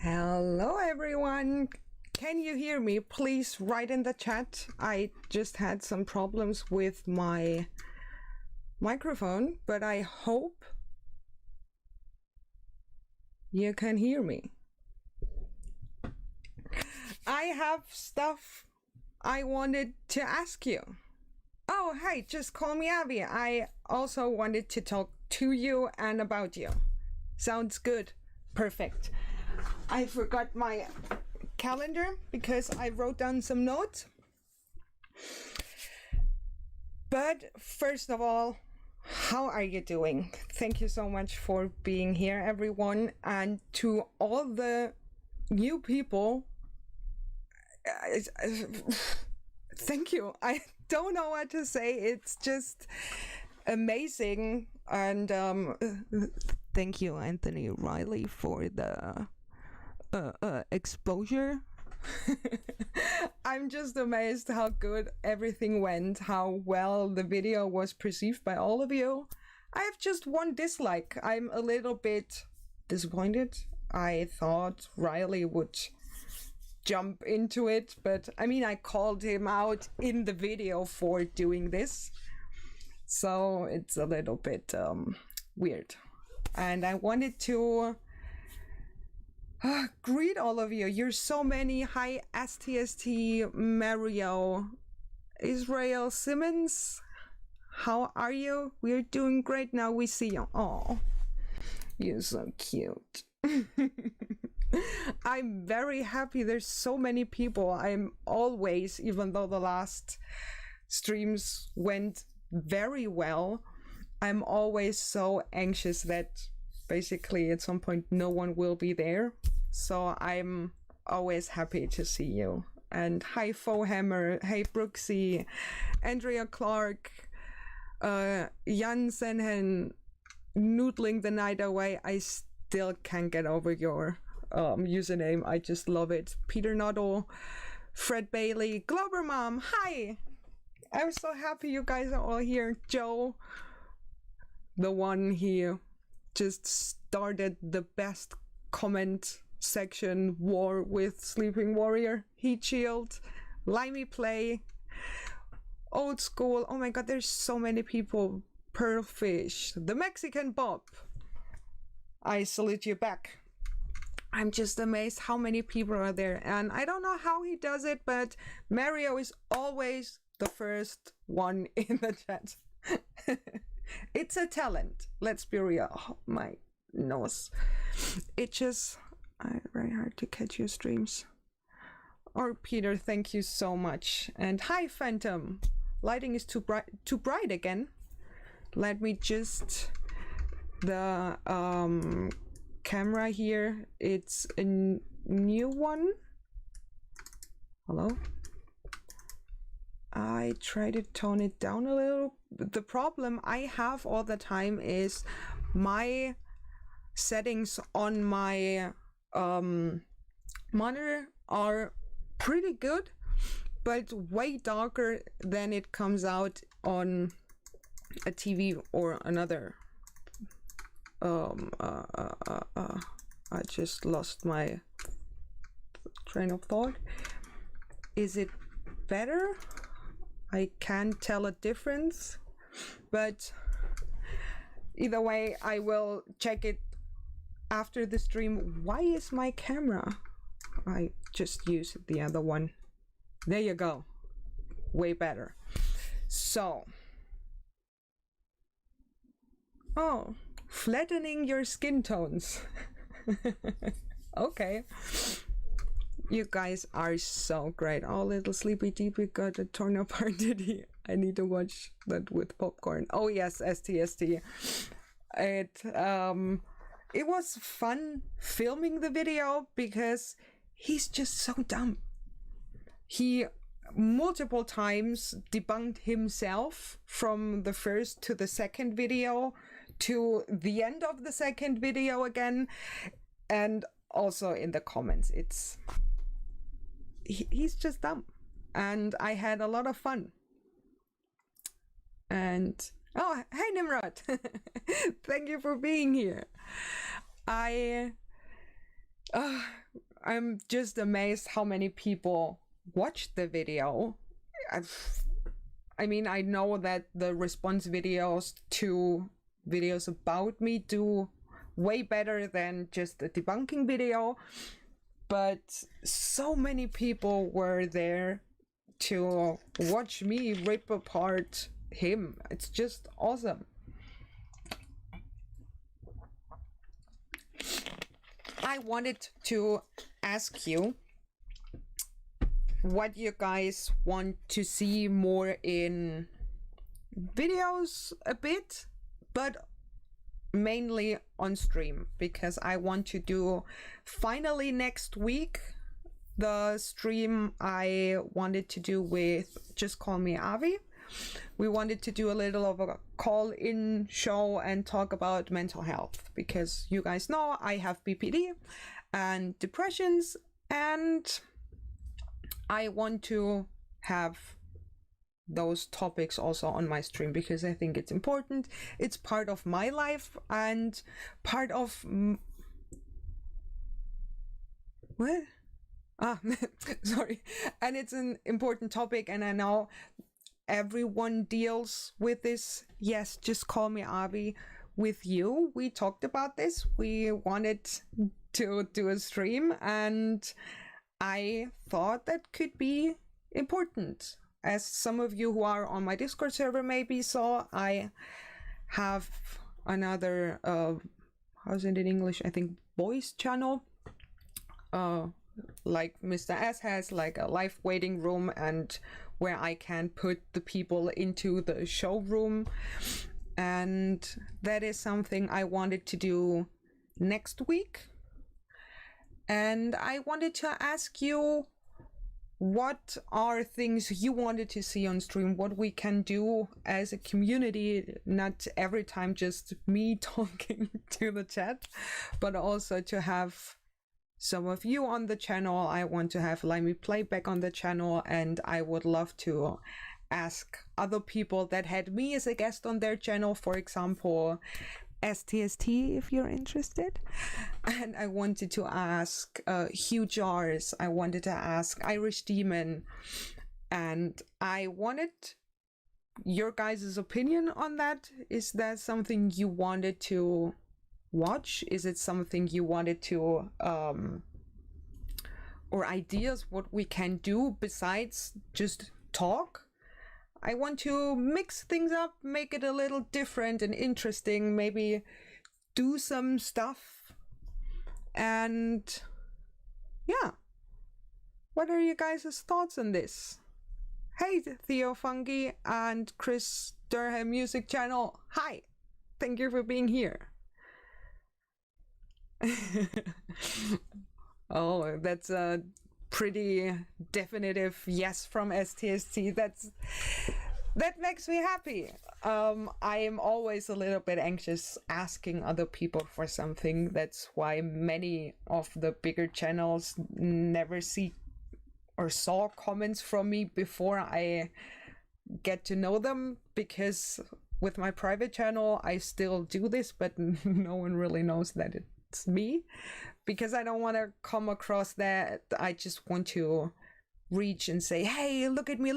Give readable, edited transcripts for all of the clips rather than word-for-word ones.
Hello everyone, can you hear me? Please write in the chat. I just had some problems with my microphone, but I hope you can hear me. I have stuff I wanted to ask you. Oh, hey, just call me Abby. I also wanted to talk to you and about you. Sounds good. Perfect. I forgot my calendar because I wrote down some notes. But first of all, how are you doing? Thank you so much for being here, everyone. And to all the new people, thank you. I don't know what to say. It's just amazing. And thank you, Anthony Riley, for the exposure. I'm just amazed how good everything went, how well the video was perceived by all of you. I have just one dislike. I'm a little bit disappointed. I thought Riley would jump into it, but I mean, I called him out in the video for doing this, so it's a little bit weird. And I wanted to greet all of you. You're so many. Hi, STST, Mario, Israel Simmons. How are you? We're doing great now. We see you. Oh, you're so cute. I'm very happy. There's so many people. I'm always, even though the last streams went very well, I'm always so anxious that basically at some point no one will be there. So I'm always happy to see you. And hi Fohammer, hey Brooksy, Andrea Clark, Jan Senhen, noodling the night away. I still can't get over your username. I just love it. Peter Noddle, Fred Bailey, Glober Mom, hi! I'm so happy you guys are all here. Joe, the one here, just started the best comment section war with Sleeping Warrior, Heat Shield, Limey Play, Old School. Oh my god, there's so many people. Pearlfish, the Mexican Bob. I salute you back. I'm just amazed how many people are there, and I don't know how he does it, but Mario is always the first one in the chat. It's a talent, let's be real. Oh, my nose itches. Very hard to catch your streams. Or Peter, thank you so much. And hi Phantom. Lighting is too bright again. Let me just the camera here. It's a new one. Hello. I try to tone it down a little. The problem I have all the time is my settings on my monitor are pretty good, but way darker than it comes out on a TV or another. I just lost my train of thought. Is it better? I can't tell a difference, but either way, I will check it after the stream. Why is my camera? I just used the other one. There you go. Way better. So, oh, flattening your skin tones. Okay. You guys are so great. Oh, little Sleepy Deepy got a torn apart, did he? I need to watch that with popcorn. Oh yes, STST. It was fun filming the video because he's just so dumb. He multiple times debunked himself from the first to the second video to the end of the second video again, and also in the comments. He's just dumb, and I had a lot of fun. And oh, hey Nimrod, thank you for being here. I'm just amazed how many people watched the video. I mean, I know that the response videos to videos about me do way better than just a debunking video, but so many people were there to watch me rip apart him. It's just awesome. I wanted to ask you what you guys want to see more in videos a bit, but mainly on stream, because I want to do finally next week the stream I wanted to do with Just Call Me Avi. We wanted to do a little of a call-in show and talk about mental health, because you guys know I have BPD and depressions, and I want to have those topics also on my stream because I think it's important. It's part of my life and part of what? Sorry. And it's an important topic, and I know everyone deals with this. Yes, Just Call Me Avi. With you, we talked about this. We wanted to do a stream, and I thought that could be important. As some of you who are on my Discord server maybe saw, I have another, how's it in English? I think voice channel. Like Mr. S has, like a live waiting room, and where I can put the people into the showroom. And that is something I wanted to do next week. And I wanted to ask you, what are things you wanted to see on stream, what we can do as a community, not every time just me talking to the chat, but also to have some of you on the channel. I want to have Limey Playback on the channel, and I would love to ask other people that had me as a guest on their channel, for example, STST, if you're interested. And I wanted to ask Hugh Jars, I wanted to ask Irish Demon, and I wanted your guys' opinion on that. Is that something you wanted to watch? Is it something you wanted to or ideas what we can do besides just talk? I want to mix things up, make it a little different and interesting, maybe do some stuff. And yeah, what are you guys' thoughts on this? Hey, Theo Fungi and Chris Durham Music Channel. Hi, thank you for being here. Oh, that's a pretty definitive yes from STST. That makes me happy. I am always a little bit anxious asking other people for something. That's why many of the bigger channels never see or saw comments from me before I get to know them, because with my private channel I still do this, but no one really knows that it's me, because I don't want to come across that I just want to reach and say, hey, look at me,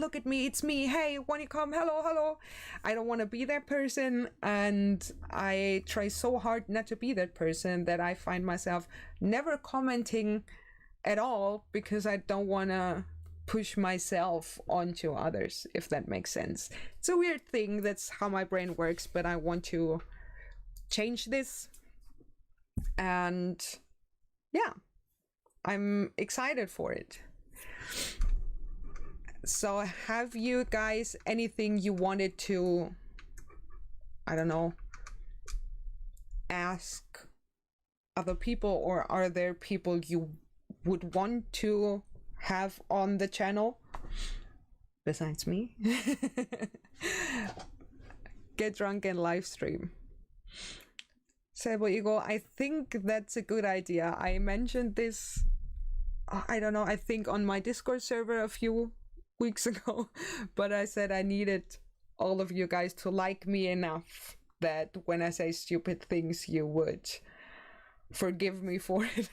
it's me, hey, want you come, hello. I don't want to be that person, and I try so hard not to be that person that I find myself never commenting at all, because I don't want to push myself onto others, if that makes sense. It's a weird thing, that's how my brain works, but I want to change this. And yeah, I'm excited for it. So have you guys anything you wanted to, I don't know, ask other people, or are there people you would want to have on the channel besides me? Get drunk and live stream. Sebo Ego, I think that's a good idea. I mentioned this, I don't know, I think on my Discord server a few weeks ago, but I said I needed all of you guys to like me enough that when I say stupid things, you would forgive me for it.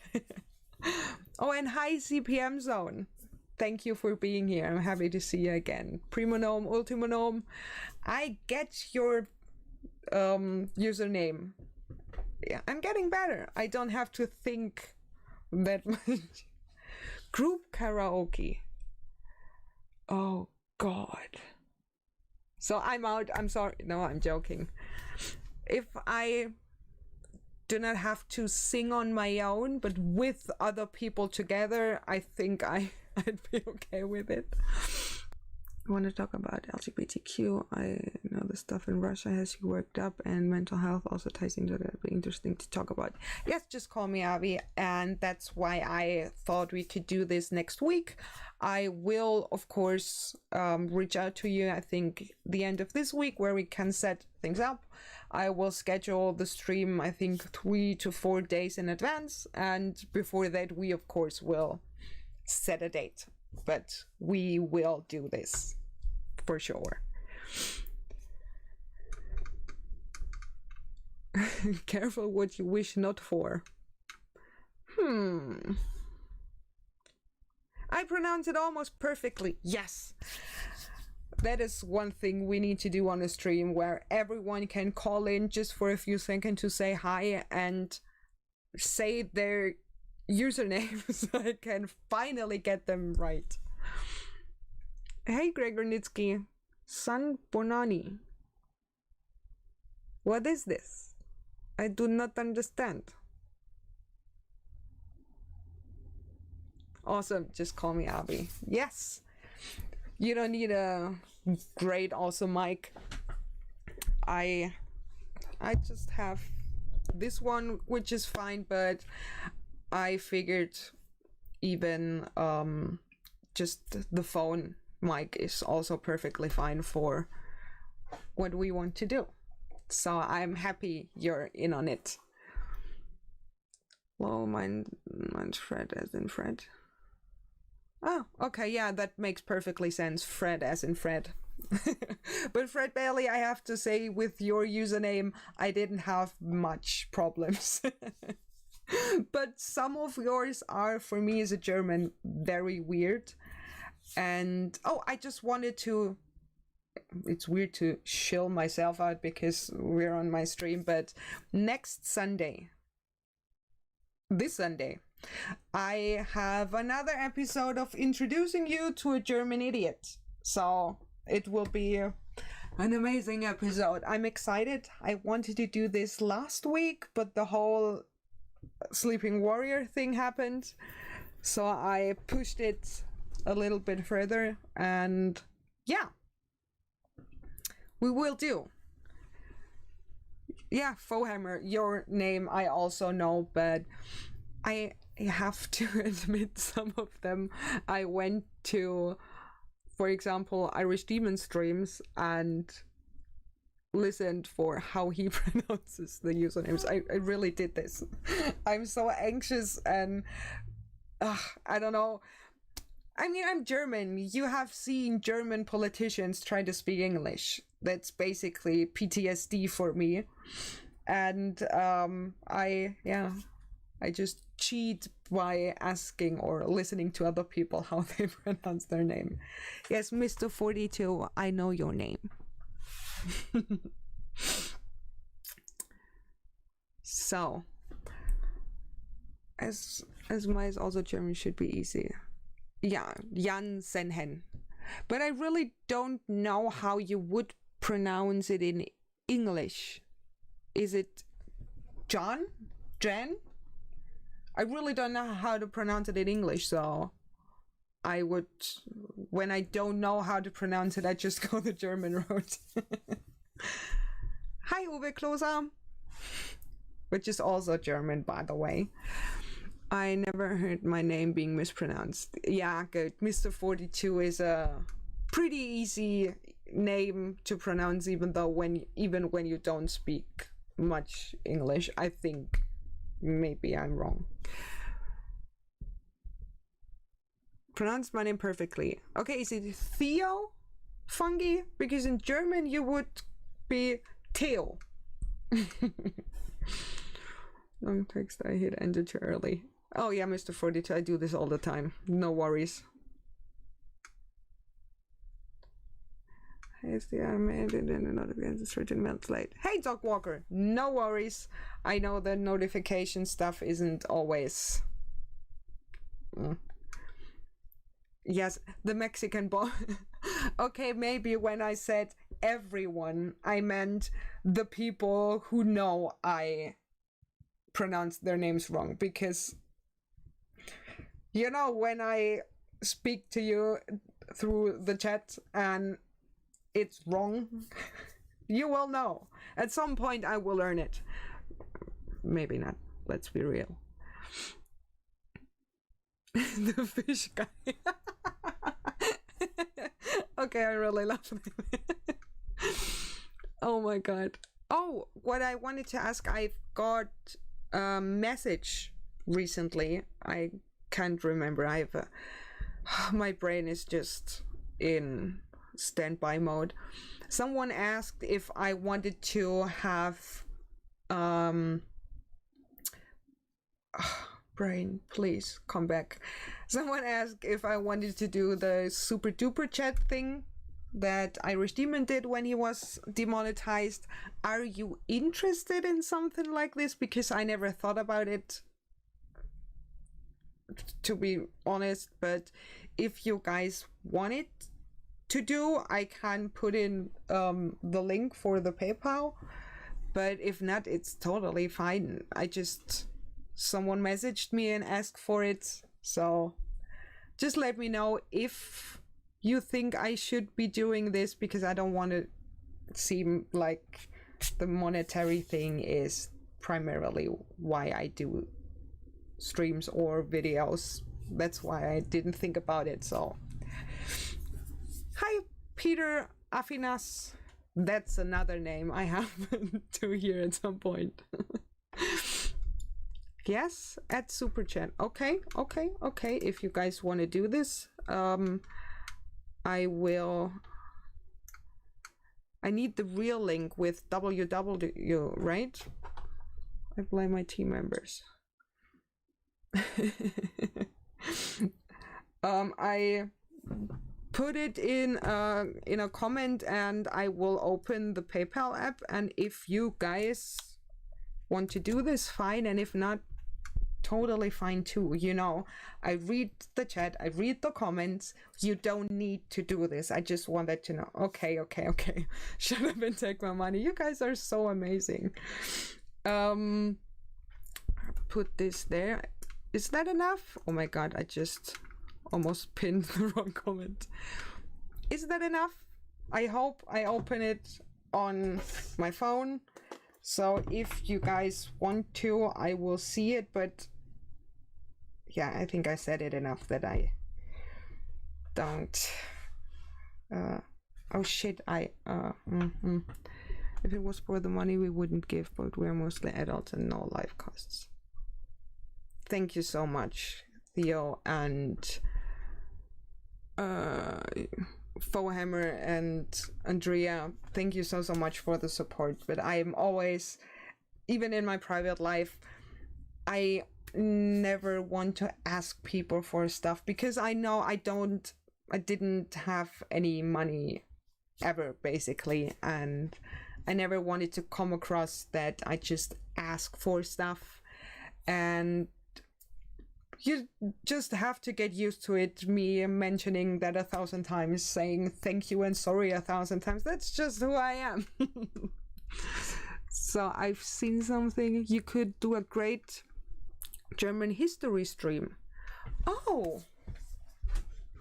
Oh, and hi CPM Zone. Thank you for being here. I'm happy to see you again. Primonome, Ultimonome, I get your username. Yeah, I'm getting better. I don't have to think that much. Group karaoke. Oh God. So I'm out. I'm sorry. No, I'm joking. If I do not have to sing on my own, but with other people together, I think I'd be okay with it. I want to talk about LGBTQ. I know the stuff in Russia has you worked up, and mental health also ties into that. It'd be interesting to talk about. Yes, just call me Avi, and that's why I thought we could do this next week. I will, of course, reach out to you, I think, the end of this week, where we can set things up. I will schedule the stream, I think, 3 to 4 days in advance, and before that, we, of course, will set a date. But we will do this for sure. Careful what you wish not for. I pronounce it almost perfectly. Yes. That is one thing we need to do on a stream, where everyone can call in just for a few seconds to say hi and say their usernames so I can finally get them right. Hey Gregor Nitsky, San Bonani. What is this? I do not understand. Awesome, just call me Abby. Yes. You don't need a great awesome mic. I just have this one, which is fine, but I figured even just the phone mic is also perfectly fine for what we want to do. So I'm happy you're in on it. Well, mine's Fred as in Fred. Oh, okay, yeah, that makes perfectly sense. Fred as in Fred. But Fred Bailey, I have to say, with your username, I didn't have much problems. But some of yours are, for me as a German, very weird. And, oh, I just wanted to... It's weird to shill myself out because we're on my stream, but next Sunday, this Sunday, I have another episode of introducing you to a German idiot. So it will be an amazing episode. I'm excited. I wanted to do this last week, but the whole Sleeping Warrior thing happened. So I pushed it a little bit further, and yeah, we will do. Yeah, Fohammer, your name I also know, but I have to admit some of them I went to, for example, Irish Demon streams and listened for how he pronounces the usernames. I really did this. I'm so anxious and I don't know. I mean, I'm German. You have seen German politicians try to speak English. That's basically PTSD for me. And I just cheat by asking or listening to other people how they pronounce their name. Yes, Mr. 42, I know your name. So, as my is also German, should be easy. Yeah, Jan Senhen. But I really don't know how you would pronounce it in English. Is it John? Jen? I really don't know how to pronounce it in English, so I would, when I don't know how to pronounce it, I just go the German route. Hi, Uwe Kloser. which is also German, by the way. I never heard my name being mispronounced. Yeah, good. Mr. 42 is a pretty easy name to pronounce, even when you don't speak much English. I think maybe I'm wrong. Pronounce my name perfectly. Okay, is it Theo Fungi? Because in German you would be Theo. Long text, I hit enter too early. Oh yeah, Mr. 42, I do this all the time. No worries. It's the animated and the notification is 13 minutes late. Hey, Dog Walker, no worries. I know the notification stuff isn't always... Yes, the Mexican boy. Okay, maybe when I said everyone, I meant the people who know I pronounced their names wrong. Because, you know, when I speak to you through the chat and it's wrong, you will know. At some point I will learn it. Maybe not. Let's be real. The fish guy. Okay, I really love that. Oh my god. Oh, what I wanted to ask, I've got a message recently. I can't remember. My brain is just in standby mode. Someone asked if I wanted to have brain, please come back. Someone asked if I wanted to do the super duper chat thing that Irish Demon did when he was demonetized. Are you interested in something like this? Because I never thought about it, to be honest, but if you guys want it to do, I can put in the link for the PayPal, but if not, it's totally fine. Someone messaged me and asked for it, so just let me know if you think I should be doing this, because I don't want to seem like the monetary thing is primarily why I do streams or videos. That's why I didn't think about it. So hi, Peter Afinas. That's another name I have to hear at some point. Yes, at Super Chat. Okay. If you guys want to do this, I will. I need the real link with www, right? I blame my team members. I put it in a comment, and I will open the PayPal app, and if you guys want to do this, fine, and if not, totally fine too. You know, I read the chat, I read the comments. You don't need to do this. I just wanted to know. Okay. Shut up and take my money. You guys are so amazing. Put this there. Is that enough? Oh my god, I just almost pinned the wrong comment. Is that enough? I hope I open it on my phone. So if you guys want to, I will see it, but yeah, I think I said it enough that I don't. Oh shit, if it was for the money, we wouldn't give, but we're mostly adults and no life costs. Thank you so much, Theo and Fohammer and Andrea. Thank you so much for the support. But I am always, even in my private life, I never want to ask people for stuff, because I know I didn't have any money ever, basically, and I never wanted to come across that I just ask for stuff. And you just have to get used to it, me mentioning that 1,000 times, saying thank you and sorry 1,000 times. That's just who I am. So I've seen something. You could do a great German history stream. Oh,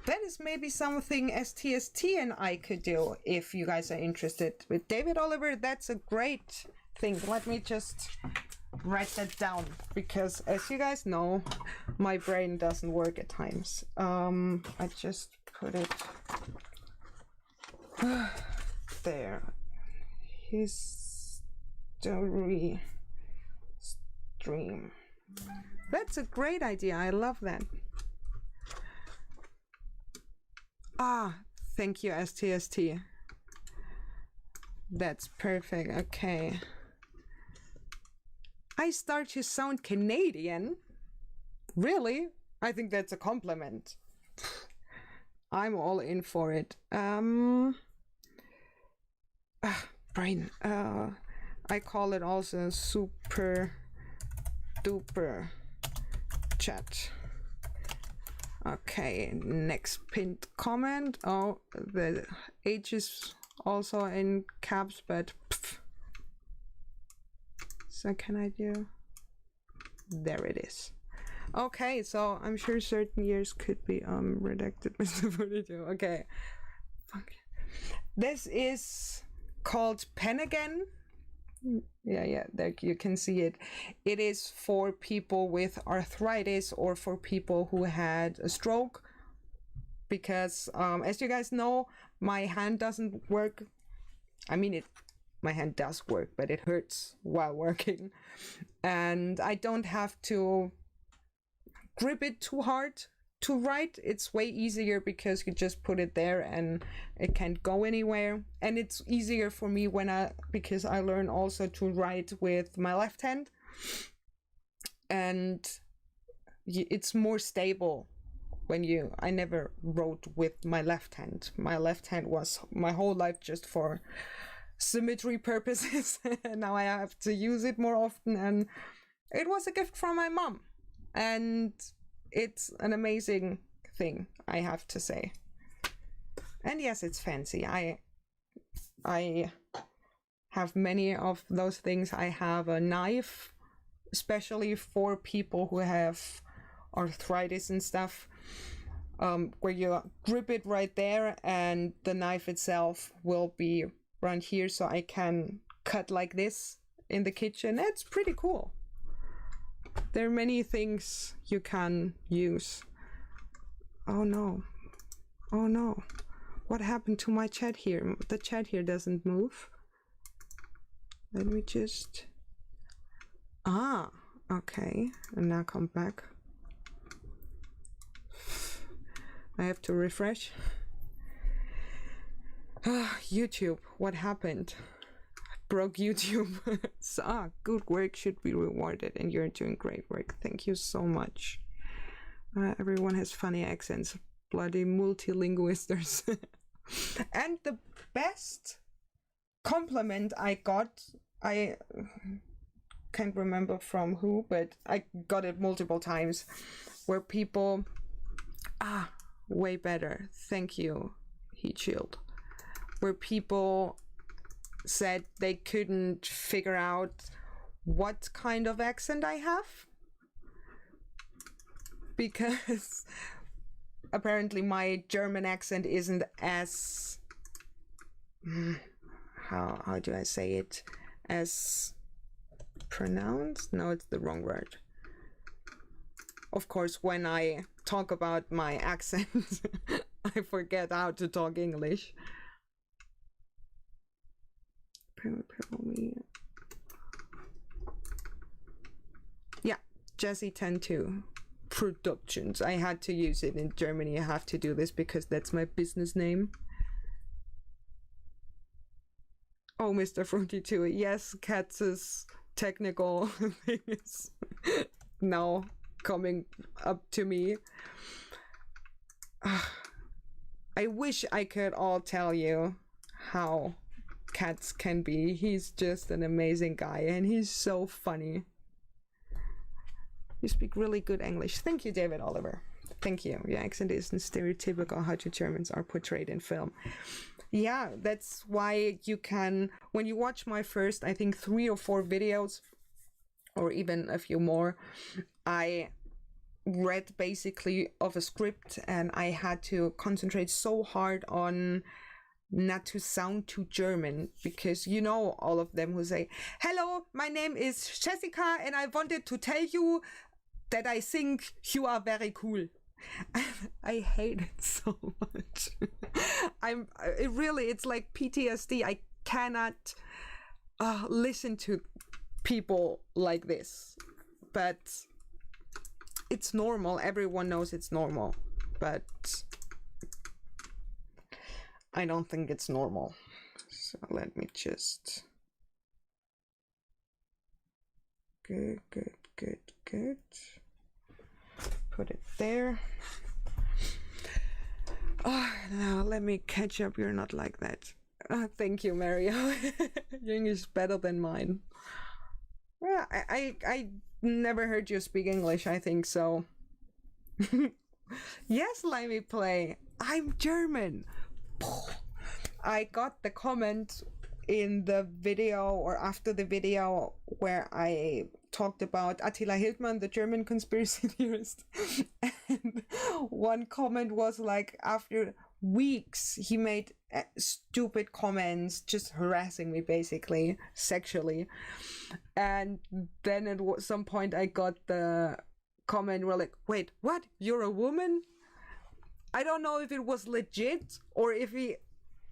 that is maybe something STST and I could do if you guys are interested. With David Oliver, that's a great thing. Let me just write that down because, as you guys know, my brain doesn't work at times. I just put it there. History stream. That's a great idea. I love that. Ah, thank you, STST. That's perfect. Okay. I start to sound Canadian. Really? I think that's a compliment. I'm all in for it. Brain. I call it also super duper chat. Okay, next pinned comment. Oh, the H is also in caps, but pff. So can I do? There it is. Okay, so I'm sure certain years could be redacted, Mr. 42. Okay. Fuck. This is called Pen Again. Yeah, there you can see it. It is for people with arthritis or for people who had a stroke, because as you guys know, my hand doesn't work. I mean, my hand does work, but it hurts while working, and I don't have to grip it too hard to write. It's way easier because you just put it there and it can't go anywhere. And it's easier for me because I learn also to write with my left hand, and it's more stable when I never wrote with my left hand. My left hand was my whole life just for symmetry purposes. And now I have to use it more often, and it was a gift from my mom, and it's an amazing thing, I have to say. And yes, it's fancy. I have many of those things. I have a knife, especially for people who have arthritis and stuff, where you grip it right there and the knife itself will be around here, so I can cut like this in the kitchen. It's pretty cool. There are many things you can use. Oh no. Oh no. What happened to my chat here? The chat here doesn't move. Let me just... Ah, okay. And now come back. I have to refresh. YouTube, what happened? Broke YouTube. So, good work should be rewarded, and you're doing great work. Thank you so much. Everyone has funny accents. Bloody multilinguisters. And the best compliment I got, I can't remember from who, but I got it multiple times, where people... way better. Thank you, Heat Shield. Where people said they couldn't figure out what kind of accent I have, because apparently my German accent isn't as how do I say it, as pronounced? No, it's the wrong word. Of course, when I talk about my accent, I forget how to talk English. Yeah, Jesse 102 Productions. I had to use it in Germany. I have to do this because that's my business name. Oh, Mr. Fruity 2. Yes, Katz's technical thing is now coming up to me. I wish I could all tell you how Katz can be. He's just an amazing guy, and he's so funny. You speak really good English. Thank you, David Oliver. Thank you. Your accent isn't stereotypical how two Germans are portrayed in film. Yeah, that's why you can, when you watch my first, I think 3 or 4 videos, or even a few more, I read basically of a script, and I had to concentrate so hard on not to sound too German, because you know all of them who say, "Hello, my name is Jessica and I wanted to tell you that I think you are very cool." I hate it so much. It's like PTSD. I cannot listen to people like this, but it's normal. Everyone knows it's normal, but I don't think it's normal. So let me just... Good. Put it there. Oh, now let me catch up. You're not like that. Thank you, Mario. Your English is better than mine. Yeah, I never heard you speak English, I think so. Yes, let me play. I'm German. I got the comment in the video, or after the video, where I talked about Attila Hildmann, the German conspiracy theorist. And one comment was like, after weeks, he made stupid comments, just harassing me, basically, sexually. And then at some point I got the comment where like, wait, what? You're a woman? I don't know if it was legit, or if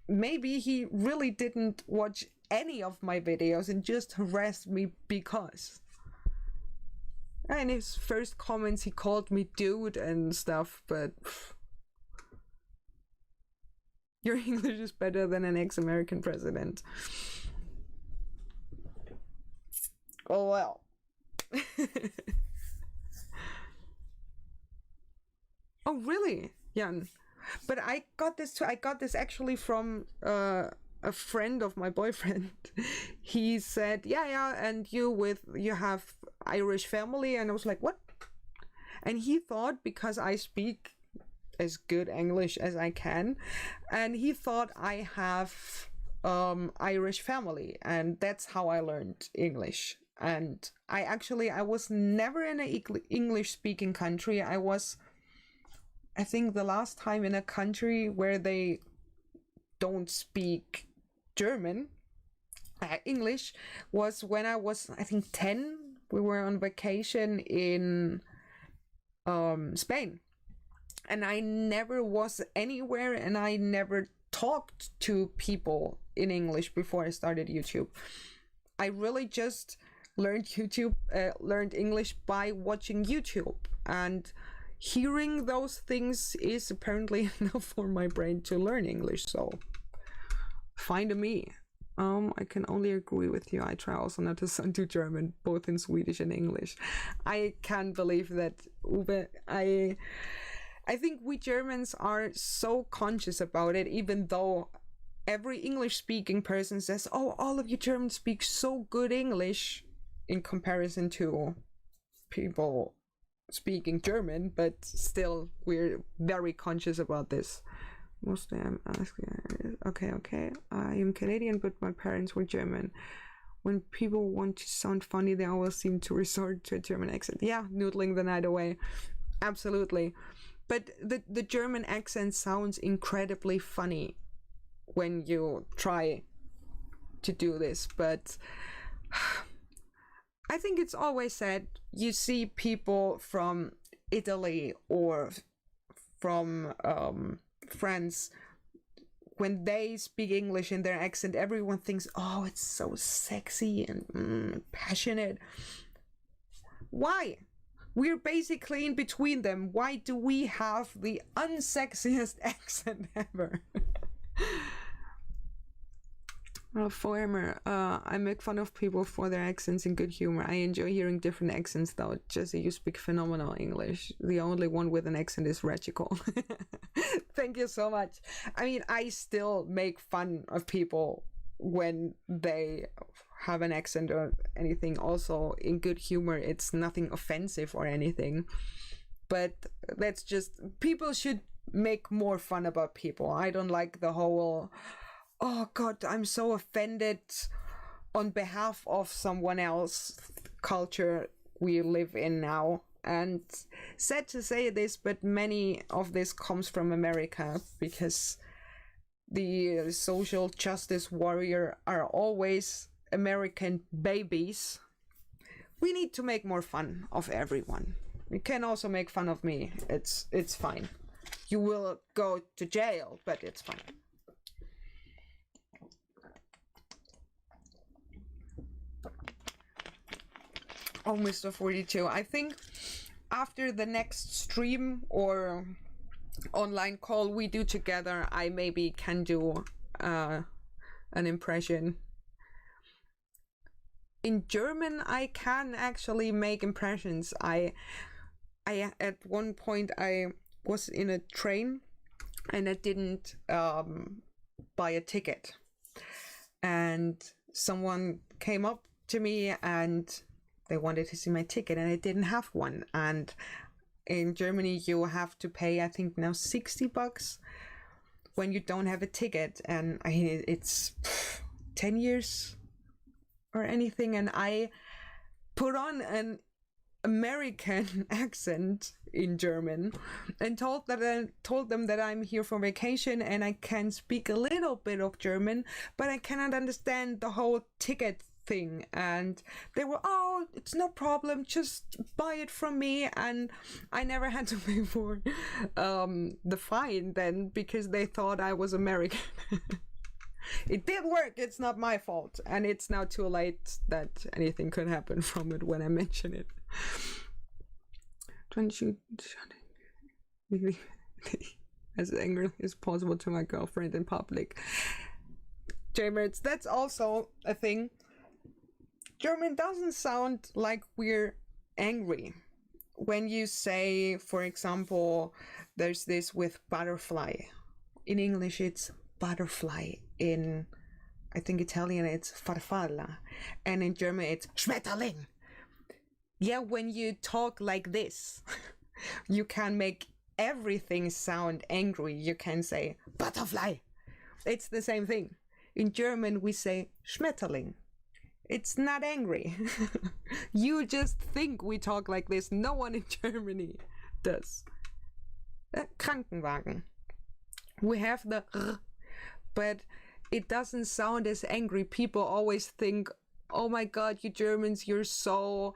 maybe he really didn't watch any of my videos and just harassed me because. And his first comments, he called me dude and stuff, but your English is better than an ex-American president. Oh well. Oh really, Jan? But I got this too. I got this actually from a friend of my boyfriend. He said, yeah, and you have Irish family, and I was like, what? And he thought, because I speak as good English as I can, and he thought I have Irish family, and that's how I learned English. And I was never in an English speaking country. I think the last time in a country where they don't speak German, English, was when I was, I think, 10. We were on vacation in Spain. And I never was anywhere, and I never talked to people in English before I started YouTube. I really just learned English by watching YouTube, and hearing those things is apparently enough for my brain to learn English, so fine to me. I can only agree with you. I try also not to sound too German, both in Swedish and English. I can't believe that, Uwe. I think we Germans are so conscious about it, even though every English-speaking person says, oh, all of you Germans speak so good English in comparison to people speaking German, but still we're very conscious about this. Mostly I'm asking, okay, I am Canadian, but my parents were German. When people want to sound funny, they always seem to resort to a German accent. Yeah, noodling the night away. Absolutely. But the German accent sounds incredibly funny when you try to do this, but I think it's always said, you see people from Italy or from France, when they speak English in their accent, everyone thinks, oh, it's so sexy and passionate. Why? We're basically in between them. Why do we have the unsexiest accent ever? Foremer, I make fun of people for their accents in good humor. I enjoy hearing different accents though. Jesse, you speak phenomenal English. The only one with an accent is Regical. Thank you so much. I mean, I still make fun of people when they have an accent or anything. Also, in good humor, it's nothing offensive or anything. But that's just, people should make more fun about people. I don't like the whole, oh God, I'm so offended on behalf of someone else culture we live in now. And sad to say this, but many of this comes from America, because the social justice warrior are always American babies. We need to make more fun of everyone. You can also make fun of me. It's fine. You will go to jail, but it's fine. Oh, Mr. 42. I think after the next stream or online call we do together, I maybe can do an impression. In German, I can actually make impressions. I at one point I was in a train and I didn't buy a ticket, and someone came up to me and they wanted to see my ticket and I didn't have one. And in Germany you have to pay, I think now, $60 when you don't have a ticket, and it's 10 years or anything, and I put on an American accent in German and told them that I'm here for vacation and I can speak a little bit of German, but I cannot understand the whole ticket thing. And they were, oh, it's no problem, just buy it from me. And I never had to pay for the fine then, because they thought I was American. It did work, it's not my fault, and it's now too late that anything could happen from it when I mention it. Don't you as angry as possible to my girlfriend in public. Jamerts, that's also a thing. German doesn't sound like we're angry. When you say, for example, there's this with butterfly. In English it's butterfly. In, I think, Italian it's farfalla, and in German it's Schmetterling. Yeah, when you talk like this, you can make everything sound angry. You can say butterfly. It's the same thing. In German we say Schmetterling. It's not angry. You just think we talk like this. No one in Germany does. Krankenwagen. We have the r, but it doesn't sound as angry. People always think, oh my god, you Germans, you're so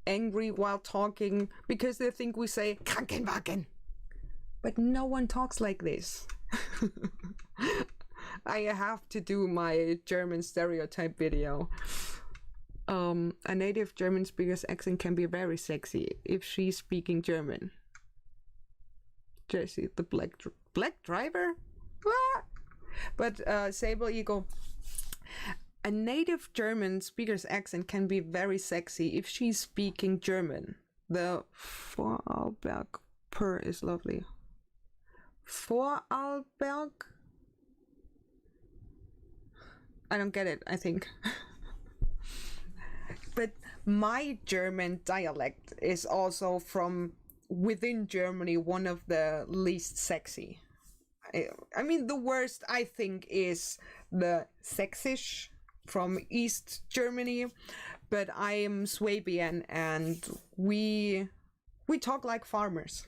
angry while talking, because they think we say Krankenwagen. But no one talks like this. I have to do my German stereotype video. A native German speaker's accent can be very sexy if she's speaking German. Jesse, the black driver? What? But Sable Eagle, a native German speaker's accent can be very sexy if she's speaking German. The Vorarlberg purr is lovely. Vorarlberg? I don't get it, I think. But my German dialect is also from within Germany one of the least sexy. I mean, the worst, I think, is the Sächsisch from East Germany, but I am Swabian and we talk like farmers.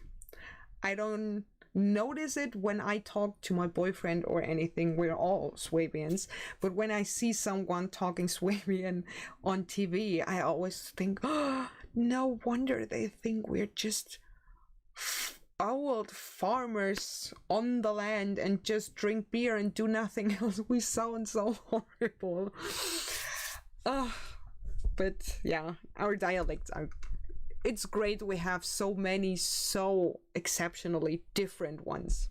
I don't notice it when I talk to my boyfriend or anything. We're all Swabians, but when I see someone talking Swabian on TV, I always think, oh, no wonder they think we're just old farmers on the land and just drink beer and do nothing else. We sound so horrible. But yeah, our dialects are, it's great we have so many so exceptionally different ones.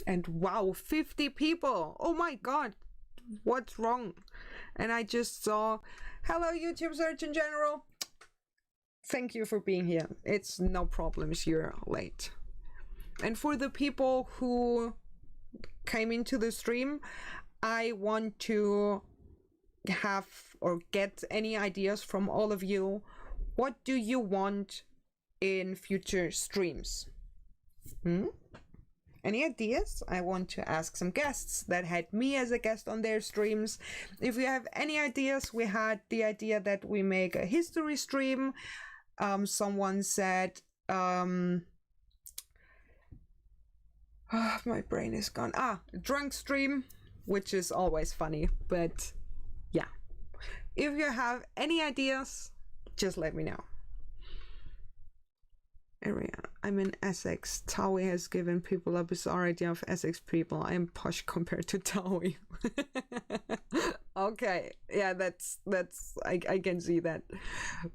And wow, 50 people! Oh my god, what's wrong? And I just saw, hello YouTube Surgeon General! Thank you for being here. It's no problems, you're late. And for the people who came into the stream, I want to have or get any ideas from all of you. What do you want in future streams? Any ideas? I want to ask some guests that had me as a guest on their streams. If you have any ideas, we had the idea that we make a history stream. Someone said, My brain is gone. Drunk stream, which is always funny, but yeah. If you have any ideas, just let me know. Area. I'm in Essex. Towie has given people a bizarre idea of Essex people. I am posh compared to Towie. Okay, yeah, that's I can see that.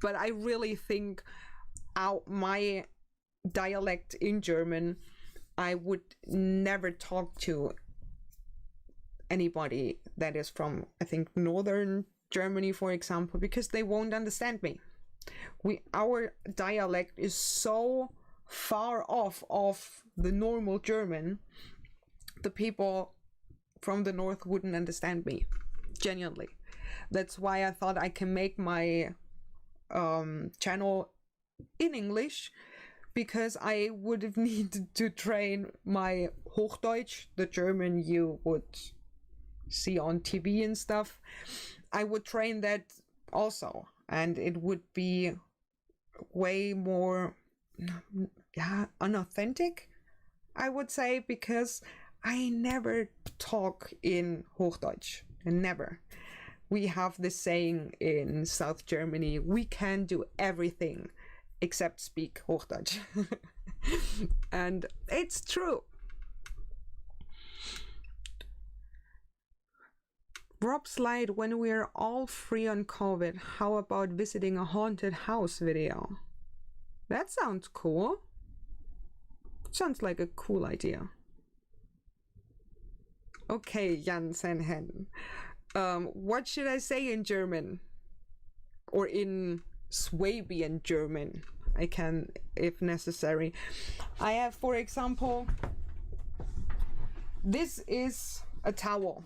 But I really think my dialect in German, I would never talk to anybody that is from, I think, northern Germany, for example, because they won't understand me. Our dialect is so far off of the normal German, the people from the north wouldn't understand me, genuinely. That's why I thought I can make my channel in English, because I would have needed to train my Hochdeutsch, the German you would see on TV and stuff. I would train that also, and it would be way more unauthentic, I would say, because I never talk in Hochdeutsch. Never. We have this saying in South Germany, we can do everything except speak Hochdeutsch. And it's true. Rob Slide, when we're all free on COVID, how about visiting a haunted house video? That sounds cool. Sounds like a cool idea. Okay, Jan Senhen. What should I say in German? Or in Swabian German? I can, if necessary. I have, for example, this is a towel.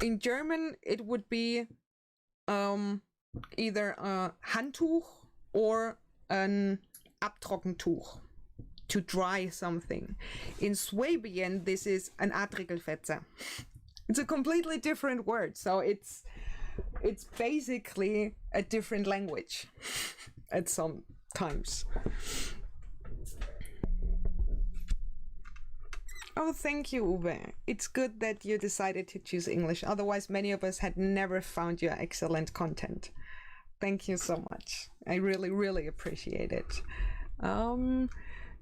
In German, it would be either a Handtuch or an Abtrockentuch, to dry something. In Swabian, this is an Adrigelfetzer. It's a completely different word, so it's basically a different language at some times. Oh, thank you, Uwe. It's good that you decided to choose English. Otherwise, many of us had never found your excellent content. Thank you so much. I really, really appreciate it.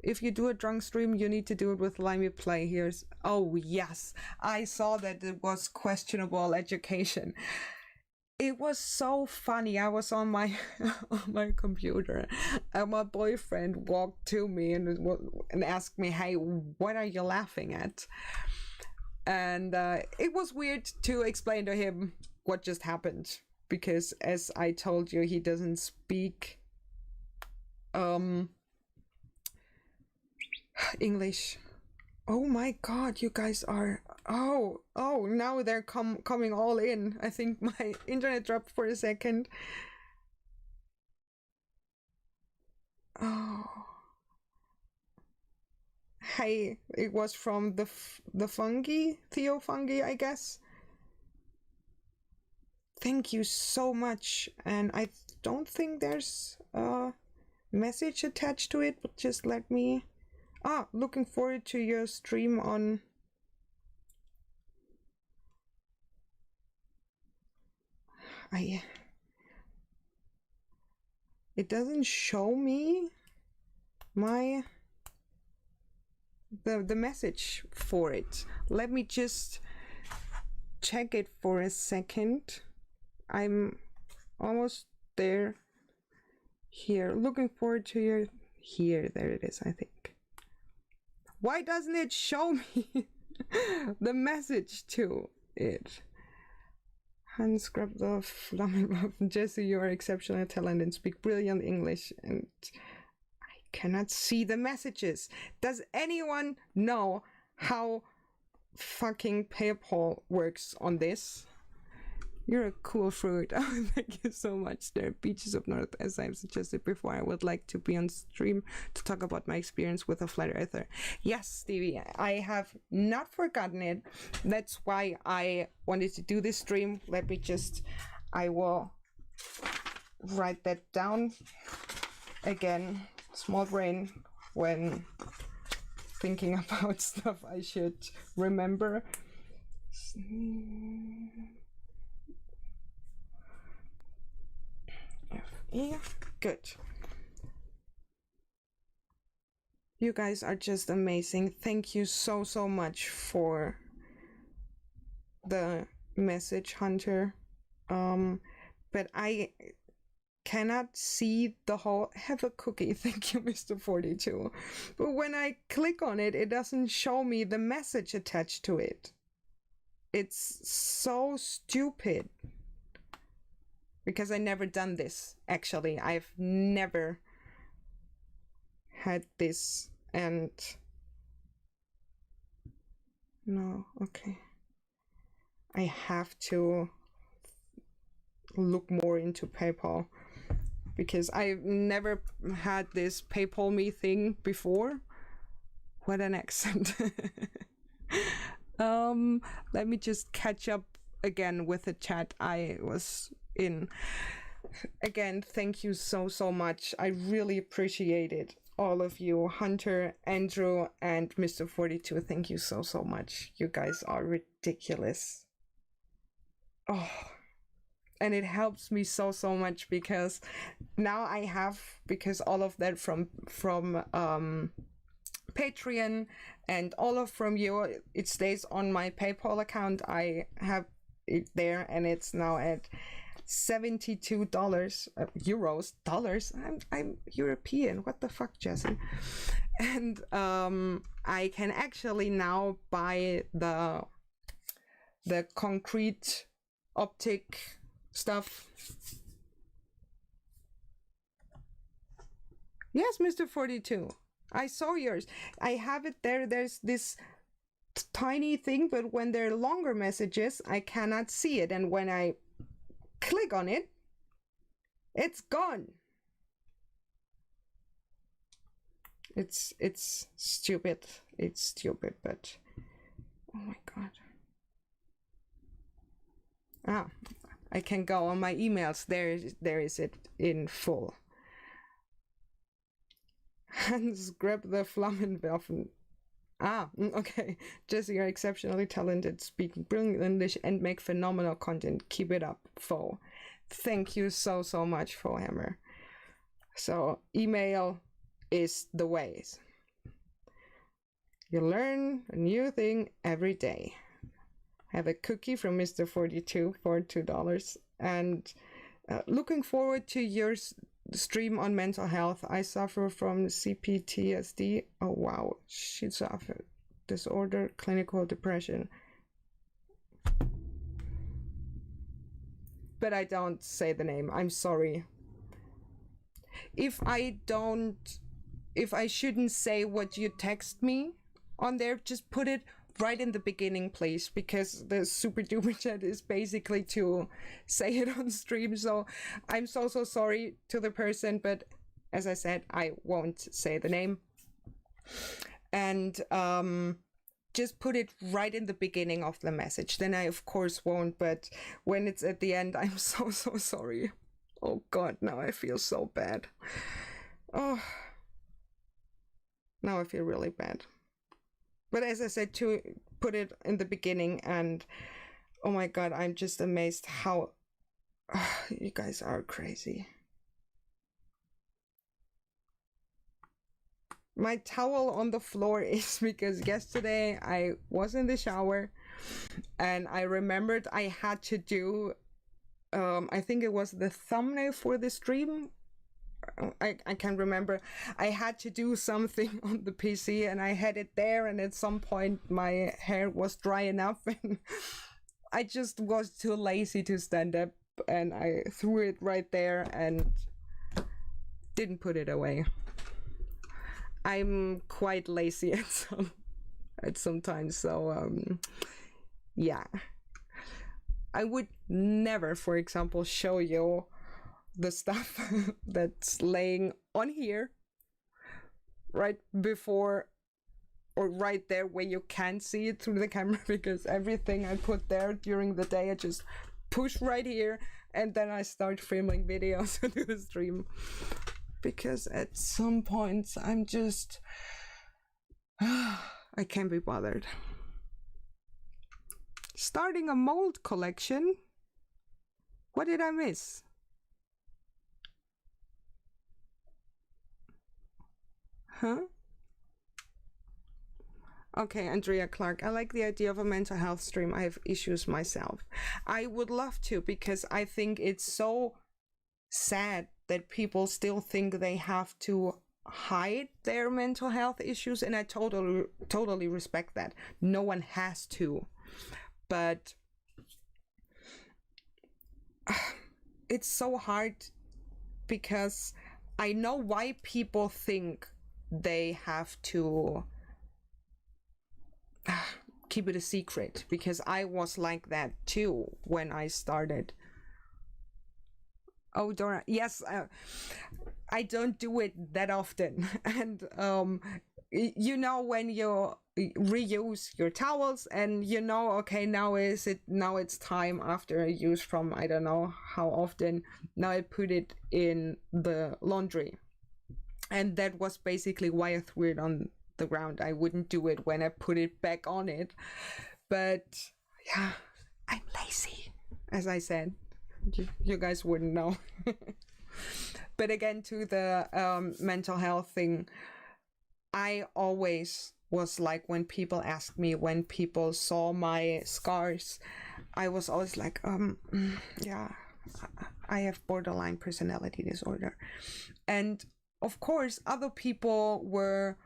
If you do a drunk stream, you need to do it with Limey Play. Here's... Oh, yes. I saw that it was questionable education. It was so funny. I was on my on my computer, and my boyfriend walked to me and asked me, "Hey, what are you laughing at?" And it was weird to explain to him what just happened, because, as I told you, he doesn't speak English. Oh my god, you guys are... Oh, now they're coming all in. I think my internet dropped for a second. Oh. Hey, it was from the fungi, Theo Fungi, I guess. Thank you so much. And I don't think there's a message attached to it, but just let me... looking forward to your stream on... It doesn't show me the message for it. Let me just check it for a second. I'm almost there. Here, looking forward to your... Here, there it is, I think. Why doesn't it show me the message to it? Hans Grabdorf, Flammenwaffen, Jesse, you are exceptional talent and speak brilliant English, and I cannot see the messages. Does anyone know how fucking PayPal works on this? You're a cool fruit. Oh, thank you so much. There are beaches of North, as I've suggested before. I would like to be on stream to talk about my experience with a flat earther. Yes, Stevie, I have not forgotten it. That's why I wanted to do this stream. Let me just... I will write that down again. Small brain when thinking about stuff I should remember. FE, good. You guys are just amazing. Thank you so much for the message, Hunter. But I cannot see the whole. Have a cookie. Thank you, Mr. 42. But when I click on it, it doesn't show me the message attached to it. It's so stupid. Because I never done this, actually. I've never had this, and no, okay. I have to look more into PayPal, because I've never had this PayPal me thing before. What an accent. Let me just catch up again with the chat I was in. Again, thank you so much. I really appreciate it. All of you, Hunter, Andrew, and Mr. 42, thank you so much. You guys are ridiculous. Oh, and it helps me so much, because now I have, because all of that from Patreon and all of from you, it stays on my PayPal account. I have it there, and it's now at $72 euros. Dollars, I'm European, what the fuck, Jesse. And I can actually now buy the concrete optic stuff. Yes, Mr. 42, I saw yours. I have it there. There's this tiny thing, but when they're longer messages, I cannot see it, and when I click on it, it's gone. It's stupid. It's stupid, but oh my god. Ah, I can go on my emails. There is it in full. Hans, grab the Flammenwerfen. Ah, okay. Jesse, you're exceptionally talented, speaking brilliant English, and make phenomenal content. Keep it up, Fo. Thank you so much, Fo Hammer. So, email is the ways. You learn a new thing every day. Have a cookie from Mr. 42 for $2. And looking forward to your stream on mental health. I suffer from CPTSD. Oh wow, schizoaffective disorder, clinical depression. But I don't say the name. I'm sorry. If I shouldn't say what you text me on there, just put it right in the beginning, please, because the super duper chat is basically to say it on stream. So I'm so sorry to the person, but as I said, I won't say the name. And just put it right in the beginning of the message. Then I of course won't, but when it's at the end, I'm so sorry. Oh god, now I feel so bad. Oh, now I feel really bad. But as I said, to put it in the beginning, and oh my god, I'm just amazed how you guys are crazy. My towel on the floor is because yesterday I was in the shower and I remembered I had to do, I think it was the thumbnail for the stream. I can't remember. I had to do something on the PC and I had it there, and at some point my hair was dry enough and I just was too lazy to stand up, and I threw it right there and didn't put it away. I'm quite lazy at sometimes, so yeah. I would never, for example, show you the stuff that's laying on here right before or right there where you can't see it through the camera, because everything I put there during the day I just push right here and then I start filming videos to do the stream, because at some points I'm just I can't be bothered. Starting a mold collection? What did I miss? Huh? Okay, Andrea Clark, I like the idea of a mental health stream. I have issues myself. I would love to, because I think it's so sad that people still think they have to hide their mental health issues, and I totally respect that. No one has to. But it's so hard, because I know why people think they have to keep it a secret, because I was like that too when I started. Oh, Dora, yes, I don't do it that often. And you know, when you reuse your towels and you know, okay, now it's time after a use from I don't know how often, now I put it in the laundry. And that was basically why I threw it on the ground. I wouldn't do it when I put it back on it. But yeah, I'm lazy, as I said. You guys wouldn't know. But again, to the mental health thing, I always was like, when people asked me, when people saw my scars, I was always like, yeah, I have borderline personality disorder. And of course, other people were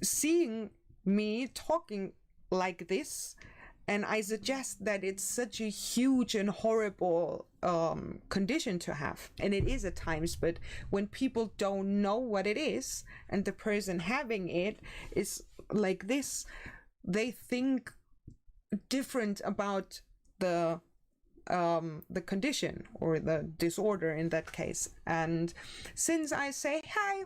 seeing me talking like this, and I suggest that it's such a huge and horrible condition to have, and it is at times, but when people don't know what it is and the person having it is like this, they think different about the condition or the disorder in that case. And since I say, hi,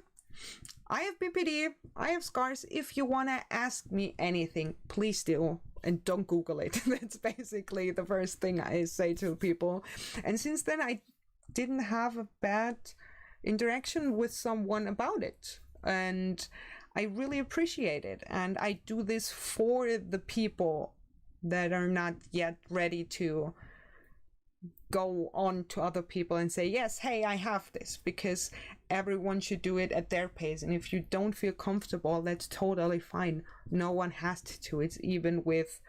I have BPD, I have scars, if you want to ask me anything, please do, and don't Google it. That's basically the first thing I say to people. And since then, I didn't have a bad interaction with someone about it, and I really appreciate it. And I do this for the people that are not yet ready to go on to other people and say, yes, hey, I have this, because everyone should do it at their pace. And if you don't feel comfortable, that's totally fine. No one has to. It's even with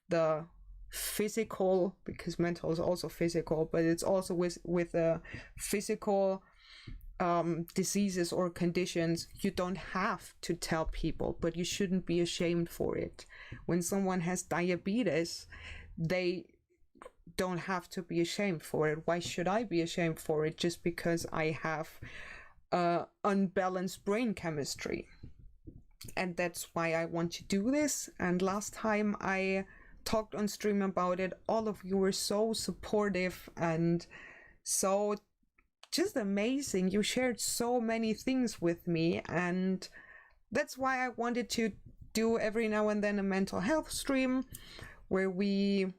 the physical, because mental is also physical, but it's also with the physical diseases or conditions. You don't have to tell people, but you shouldn't be ashamed for it. When someone has diabetes, they don't have to be ashamed for it. Why should I be ashamed for it just because I have unbalanced brain chemistry? And that's why I want to do this. And last time I talked on stream about it, all of you were so supportive and so just amazing. You shared so many things with me, and that's why I wanted to do every now and then a mental health stream where we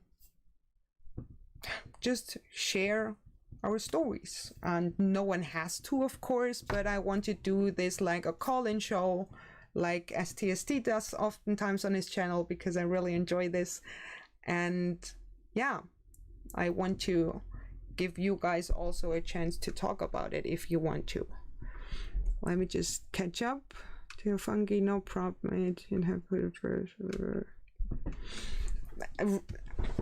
just share our stories. And no one has to, of course, but I want to do this like a call-in show, like STST does oftentimes on his channel, because I really enjoy this. And yeah, I want to give you guys also a chance to talk about it if you want to. Let me just catch up to fungi, no problem.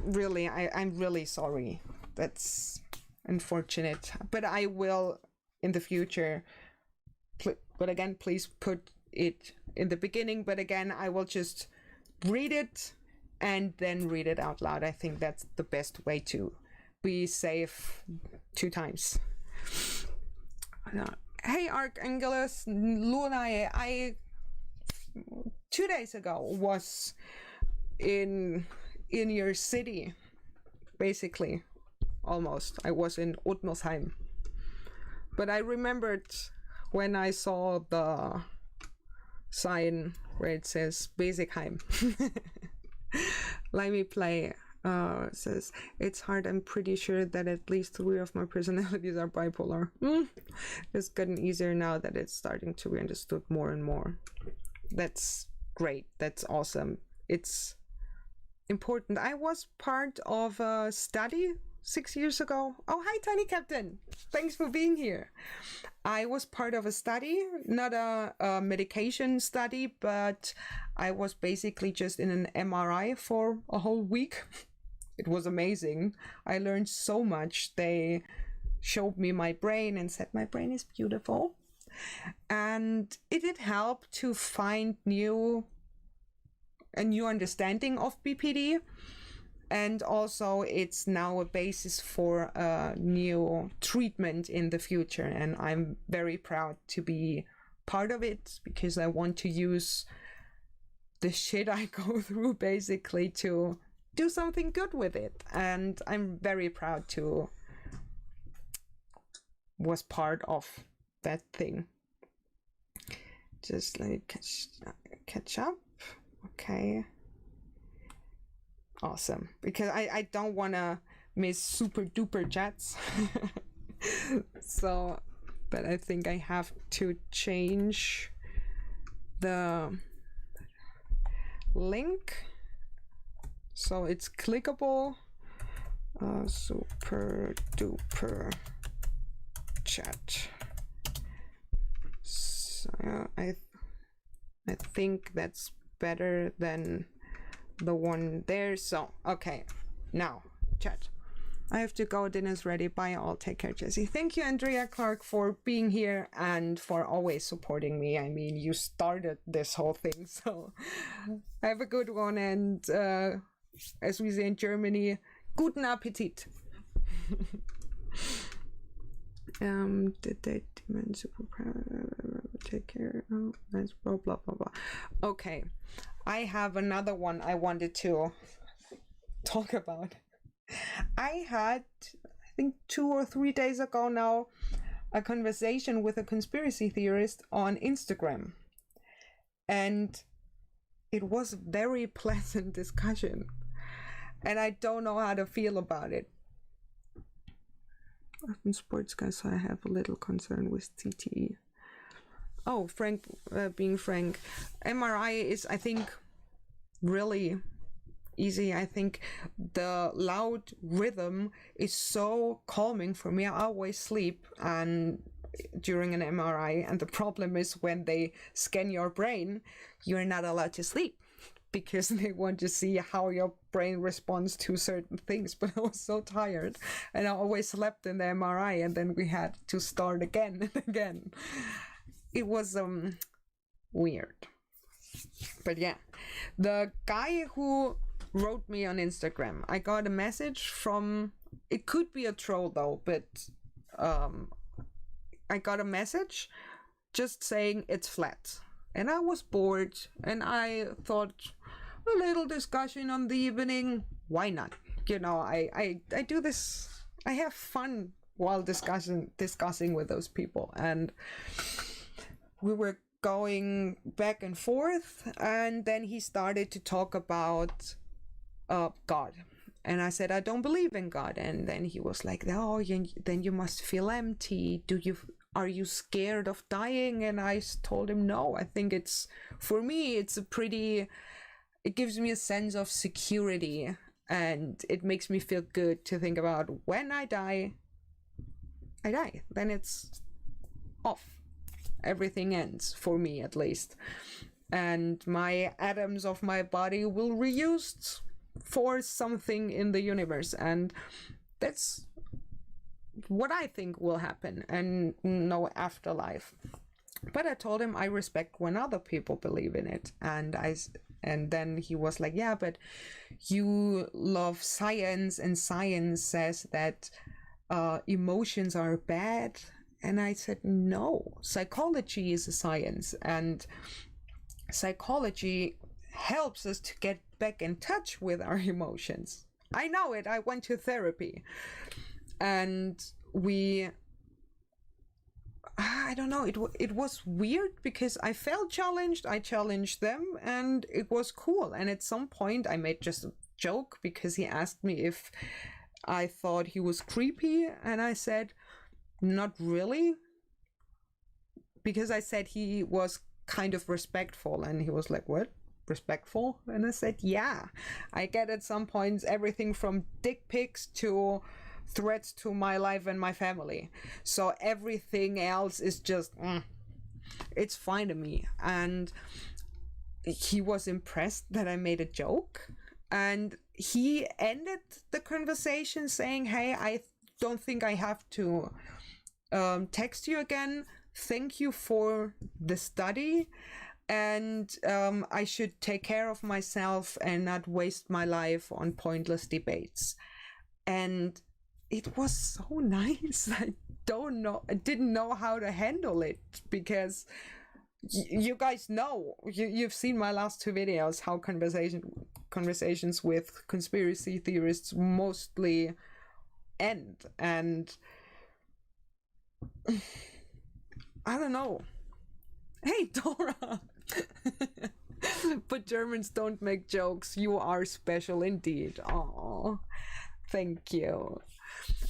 Really, I'm really sorry. That's unfortunate, but I will in the future. But again, please put it in the beginning. But again, I will just read it and then read it out loud. I think that's the best way to be safe 2 times. Hey, Archangelus Lunae, I 2 days ago was in your city, basically, almost. I was in Utmelsheim, but I remembered when I saw the sign where it says Basicheim. Let me play. Says, it's hard. I'm pretty sure that at least 3 of my personalities are bipolar. It's gotten easier now that it's starting to be understood more and more. That's great. That's awesome. It's important. I was part of a study 6 years ago. Oh, hi, Tiny Captain. Thanks for being here. I was part of a study, not a medication study, but I was basically just in an MRI for a whole week. It was amazing. I learned so much. They showed me my brain and said my brain is beautiful. And it did help to find a new understanding of BPD. And also it's now a basis for a new treatment in the future. And I'm very proud to be part of it, because I want to use the shit I go through basically to do something good with it. And I'm very proud to was part of that thing. Just like catch up. Okay. Awesome. Because I don't want to miss super duper chats. So, but I think I have to change the link so it's clickable. Super duper chat. So I think that's better than the one there. So okay, now chat. I have to go. Dinner's ready. Bye all. Take care, Jessie. Thank you, Andrea Clark, for being here and for always supporting me. I mean, you started this whole thing, so have a good one. And as we say in Germany, guten Appetit. Did they demand super take care? Oh, that's blah blah blah blah. Okay, I have another one I wanted to talk about. I had, I think 2 or 3 days ago now, a conversation with a conspiracy theorist on Instagram. And it was a very pleasant discussion. And I don't know how to feel about it. I've been sports guy, so I have a little concern with CTE. Oh, Frank, being frank, MRI is, I think, really easy. I think the loud rhythm is so calming for me. I always sleep and during an MRI, and the problem is when they scan your brain, you're not allowed to sleep because they want to see how your brain responds to certain things. But I was so tired and I always slept in the MRI, and then we had to start again and again. It was weird. But yeah, the guy who wrote me on Instagram, I got a message from, it could be a troll though, but I got a message just saying it's flat. And I was bored and I thought, a little discussion on the evening, why not? You know, I do this, I have fun while discussing with those people. And we were going back and forth, and then he started to talk about God. And I said, I don't believe in God. And then he was like, oh, then you must feel empty. Are you scared of dying? And I told him, no, I think it's, for me, it gives me a sense of security, and it makes me feel good to think about when I die, then it's off. Everything ends, for me at least. And my atoms of my body will reused for something in the universe. And that's what I think will happen, and no afterlife. But I told him I respect when other people believe in it. And then he was like, yeah, but you love science, and science says that emotions are bad. And I said, no, psychology is a science, and psychology helps us to get back in touch with our emotions. I know it. I went to therapy, and I don't know, it was weird because I felt challenged, I challenged them, and it was cool. And at some point I made just a joke because he asked me if I thought he was creepy, and I said, not really, because I said he was kind of respectful. And he was like, what? Respectful? And I said, yeah, I get at some points everything from dick pics to threats to my life and my family. So everything else is just, it's fine to me. And he was impressed that I made a joke. And he ended the conversation saying, hey, I don't think I have to text you again. Thank you for the study. And I should take care of myself and not waste my life on pointless debates. And it was so nice. I didn't know how to handle it, because you guys know, you've seen my last two videos, how conversations with conspiracy theorists mostly end. And I don't know. Hey, Dora! But Germans don't make jokes. You are special indeed. Oh, thank you.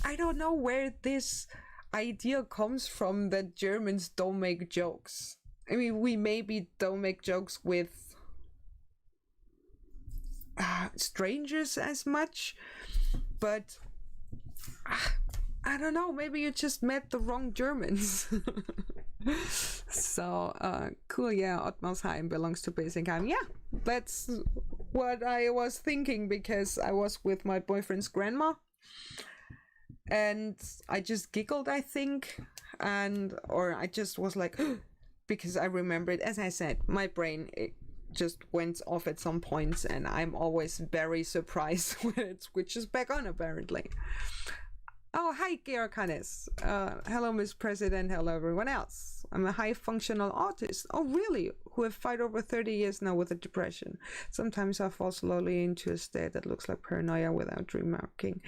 I don't know where this idea comes from that Germans don't make jokes. I mean, we maybe don't make jokes with strangers as much, but I don't know, maybe you just met the wrong Germans. So, cool, yeah, Ottmarsheim belongs to Basingheim. Yeah, that's what I was thinking, because I was with my boyfriend's grandma, and I just giggled, I think, or I just was like, because I remembered, as I said, my brain, it just went off at some points, and I'm always very surprised when it switches back on, apparently. Oh, hi, Georg Hannes. Hello, Miss President. Hello, everyone else. I'm a high-functional autist. Oh, really? Who have fought over 30 years now with a depression. Sometimes I fall slowly into a state that looks like paranoia without remarking.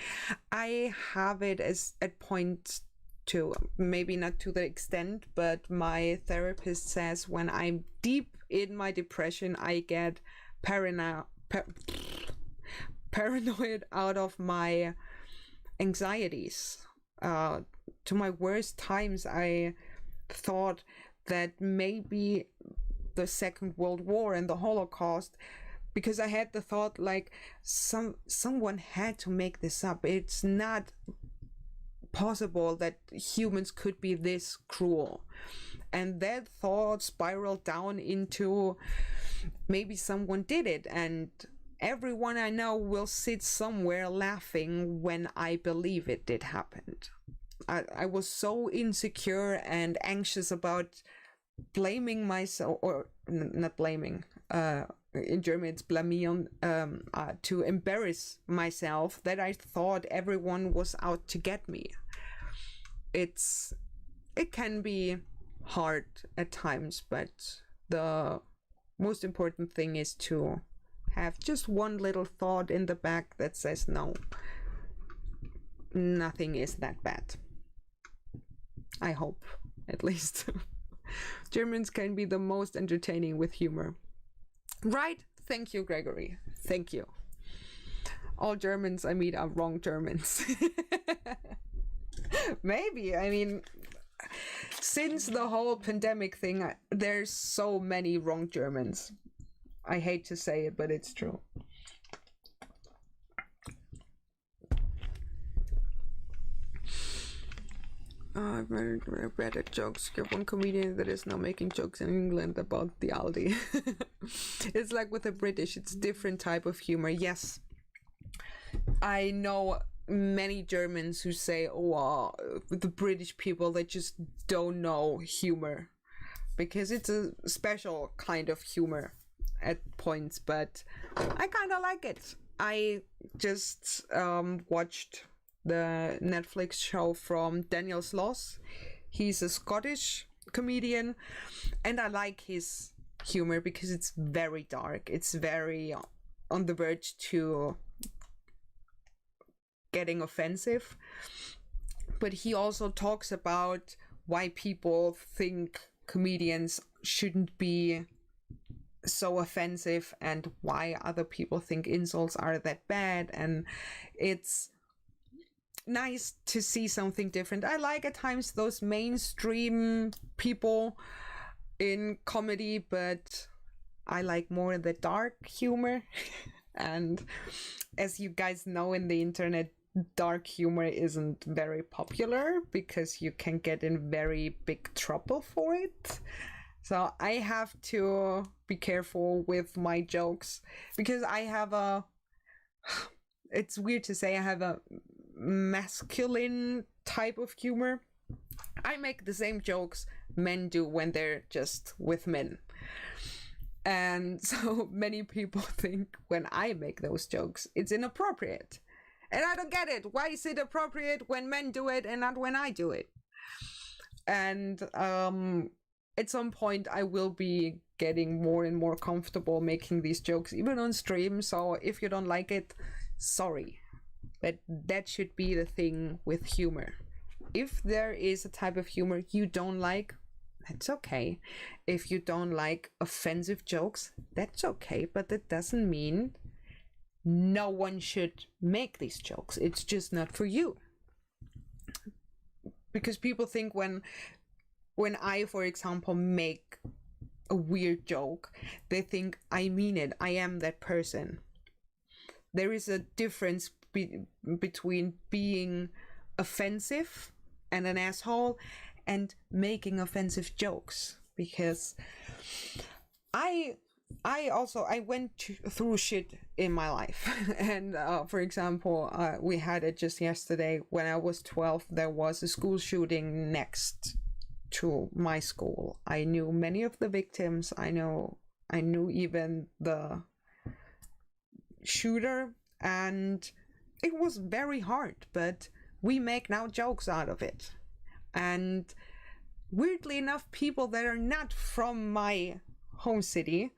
I have it at points too. Maybe not to the extent, but my therapist says when I'm deep in my depression, I get paranoid out of my anxieties. To my worst times, I thought that maybe the Second World War and the Holocaust, because I had the thought like someone had to make this up. It's not possible that humans could be this cruel. And that thought spiraled down into maybe someone did it, and everyone I know will sit somewhere laughing when I believe it did happen. I was so insecure and anxious about blaming myself, or not blaming, in German it's blamieren, to embarrass myself, that I thought everyone was out to get me. It can be hard at times, but the most important thing is to have just one little thought in the back that says, no, nothing is that bad. I hope, at least. Germans can be the most entertaining with humor. Right? Thank you, Gregory. Thank you. All Germans I meet are wrong Germans. Maybe. I mean, since the whole pandemic thing, there's so many wrong Germans. I hate to say it, but it's true. I've read a jokes. You have one comedian that is now making jokes in England about the Aldi. It's like with the British, it's a different type of humor. Yes, I know many Germans who say, oh, the British people, they just don't know humor, because it's a special kind of humor at points, but I kind of like it. I just watched the Netflix show from Daniel Sloss. He's a Scottish comedian, and I like his humor because it's very dark. It's very on the verge to getting offensive. But he also talks about why people think comedians shouldn't be so offensive and why other people think insults are that bad, and it's nice to see something different. I like at times those mainstream people in comedy, but I like more the dark humor. And as you guys know, in the internet, dark humor isn't very popular because you can get in very big trouble for it. So I have to be careful with my jokes because I have a, it's weird to say, I have a masculine type of humor. I make the same jokes men do when they're just with men. And so many people think when I make those jokes, it's inappropriate. And I don't get it. Why is it appropriate when men do it and not when I do it? And at some point, I will be getting more and more comfortable making these jokes, even on stream. So if you don't like it, sorry. But that should be the thing with humor. If there is a type of humor you don't like, that's okay. If you don't like offensive jokes, that's okay. But that doesn't mean no one should make these jokes. It's just not for you. Because people think when I, for example, make a weird joke, they think I mean it. I am that person. There is a difference between being offensive and an asshole and making offensive jokes, because I went through shit in my life. And for example, we had it just yesterday. When I was 12, there was a school shooting next to my school. I knew many of the victims. I knew even the shooter, and it was very hard, but we make now jokes out of it. And weirdly enough, people that are not from my home city,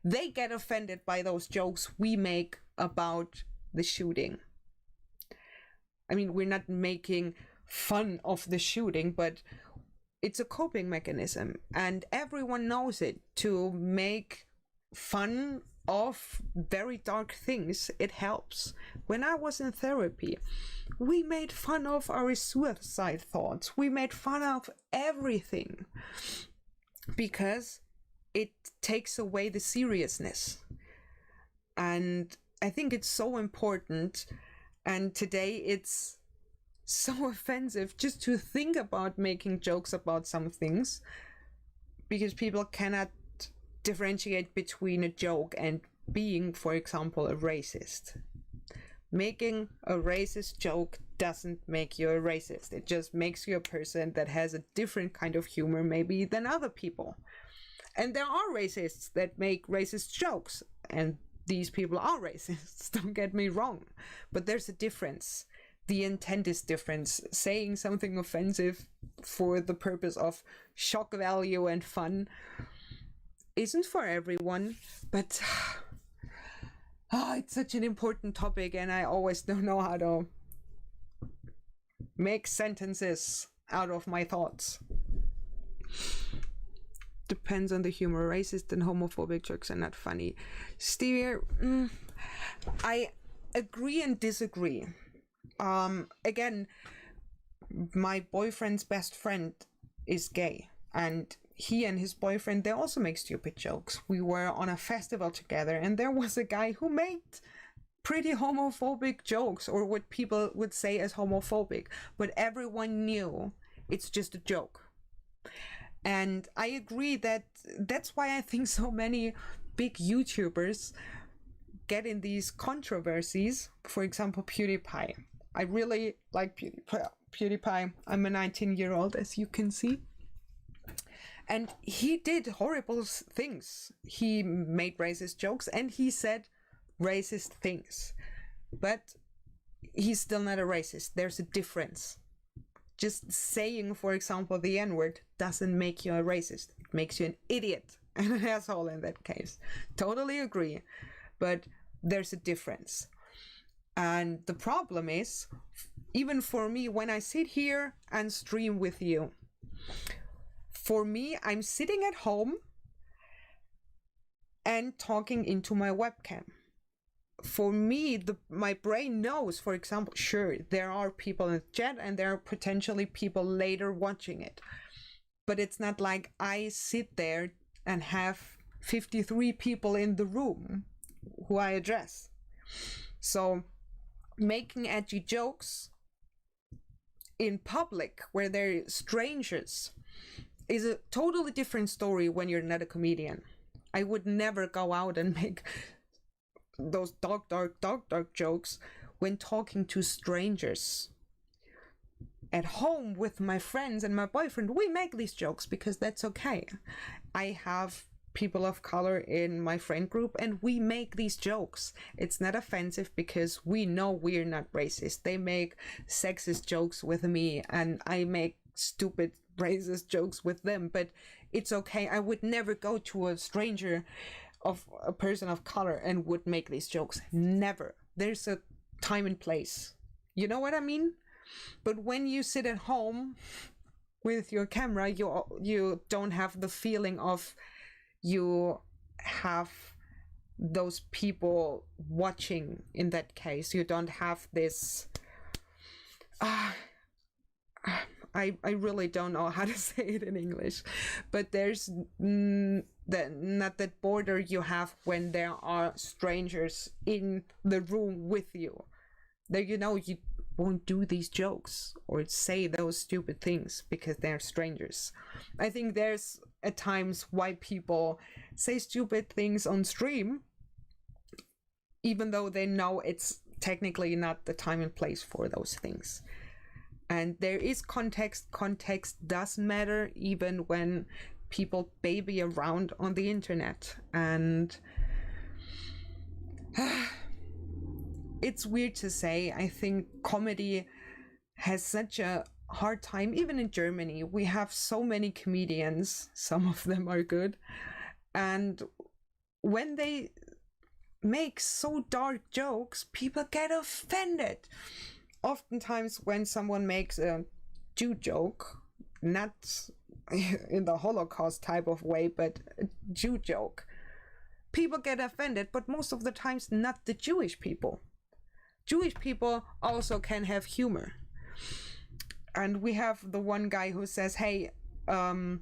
they get offended by those jokes we make about the shooting. I mean, we're not making fun of the shooting, but it's a coping mechanism, and everyone knows it. To make fun of very dark things, it helps. When I was in therapy, we made fun of our suicide thoughts. We made fun of everything because it takes away the seriousness. And I think it's so important. And today it's so offensive just to think about making jokes about some things, because people cannot differentiate between a joke and being, for example, a racist. Making a racist joke doesn't make you a racist. It just makes you a person that has a different kind of humor maybe than other people. And there are racists that make racist jokes, and these people are racists, don't get me wrong. But there's a difference. The intent is different. Saying something offensive for the purpose of shock value and fun isn't for everyone, but it's such an important topic, and I always don't know how to make sentences out of my thoughts. Depends on the humor. Racist and homophobic jokes are not funny. Stevie, I agree and disagree. Again, my boyfriend's best friend is gay, and he and his boyfriend, they also make stupid jokes. We were on a festival together, and there was a guy who made pretty homophobic jokes, or what people would say as homophobic, but everyone knew it's just a joke. And I agree that that's why I think so many big YouTubers get in these controversies. For example, PewDiePie. I really like PewDiePie. I'm a 19-year-old, as you can see. And he did horrible things. He made racist jokes and he said racist things. But he's still not a racist. There's a difference. Just saying, for example, the N-word doesn't make you a racist. It makes you an idiot and an asshole in that case. Totally agree. But there's a difference. And the problem is, even for me, when I sit here and stream with you, for me, I'm sitting at home and talking into my webcam. For me, my brain knows, for example, sure, there are people in the chat and there are potentially people later watching it. but it's not like I sit there and have 53 people in the room who I address. So making edgy jokes in public where they're strangers is a totally different story when you're not a comedian. I would never go out and make those dark jokes when talking to strangers. At home with my friends and my boyfriend, we make these jokes because that's okay. I have people of color in my friend group and we make these jokes. It's not offensive because we know we're not racist. They make sexist jokes with me and I make stupid racist jokes with them, but it's okay. I would never go to a stranger of a person of color and would make these jokes. Never. There's a time and place. You know what I mean? But when you sit at home with your camera, you don't have the feeling of you have those people watching. In that case, you don't have this I really don't know how to say it in English, but there's not that border you have when there are strangers in the room with you. There, you know, you won't do these jokes or say those stupid things because they're strangers. I think there's at times why people say stupid things on stream, even though they know it's technically not the time and place for those things. And there is context. Context does matter even when people baby around on the internet. And it's weird to say. I think comedy has such a hard time, even in Germany. We have so many comedians. Some of them are good. And when they make so dark jokes, people get offended. Oftentimes when someone makes a Jew joke, not in the Holocaust type of way, but a Jew joke, people get offended, but most of the times not the Jewish people. Jewish people also can have humor. And we have the one guy who says, hey, when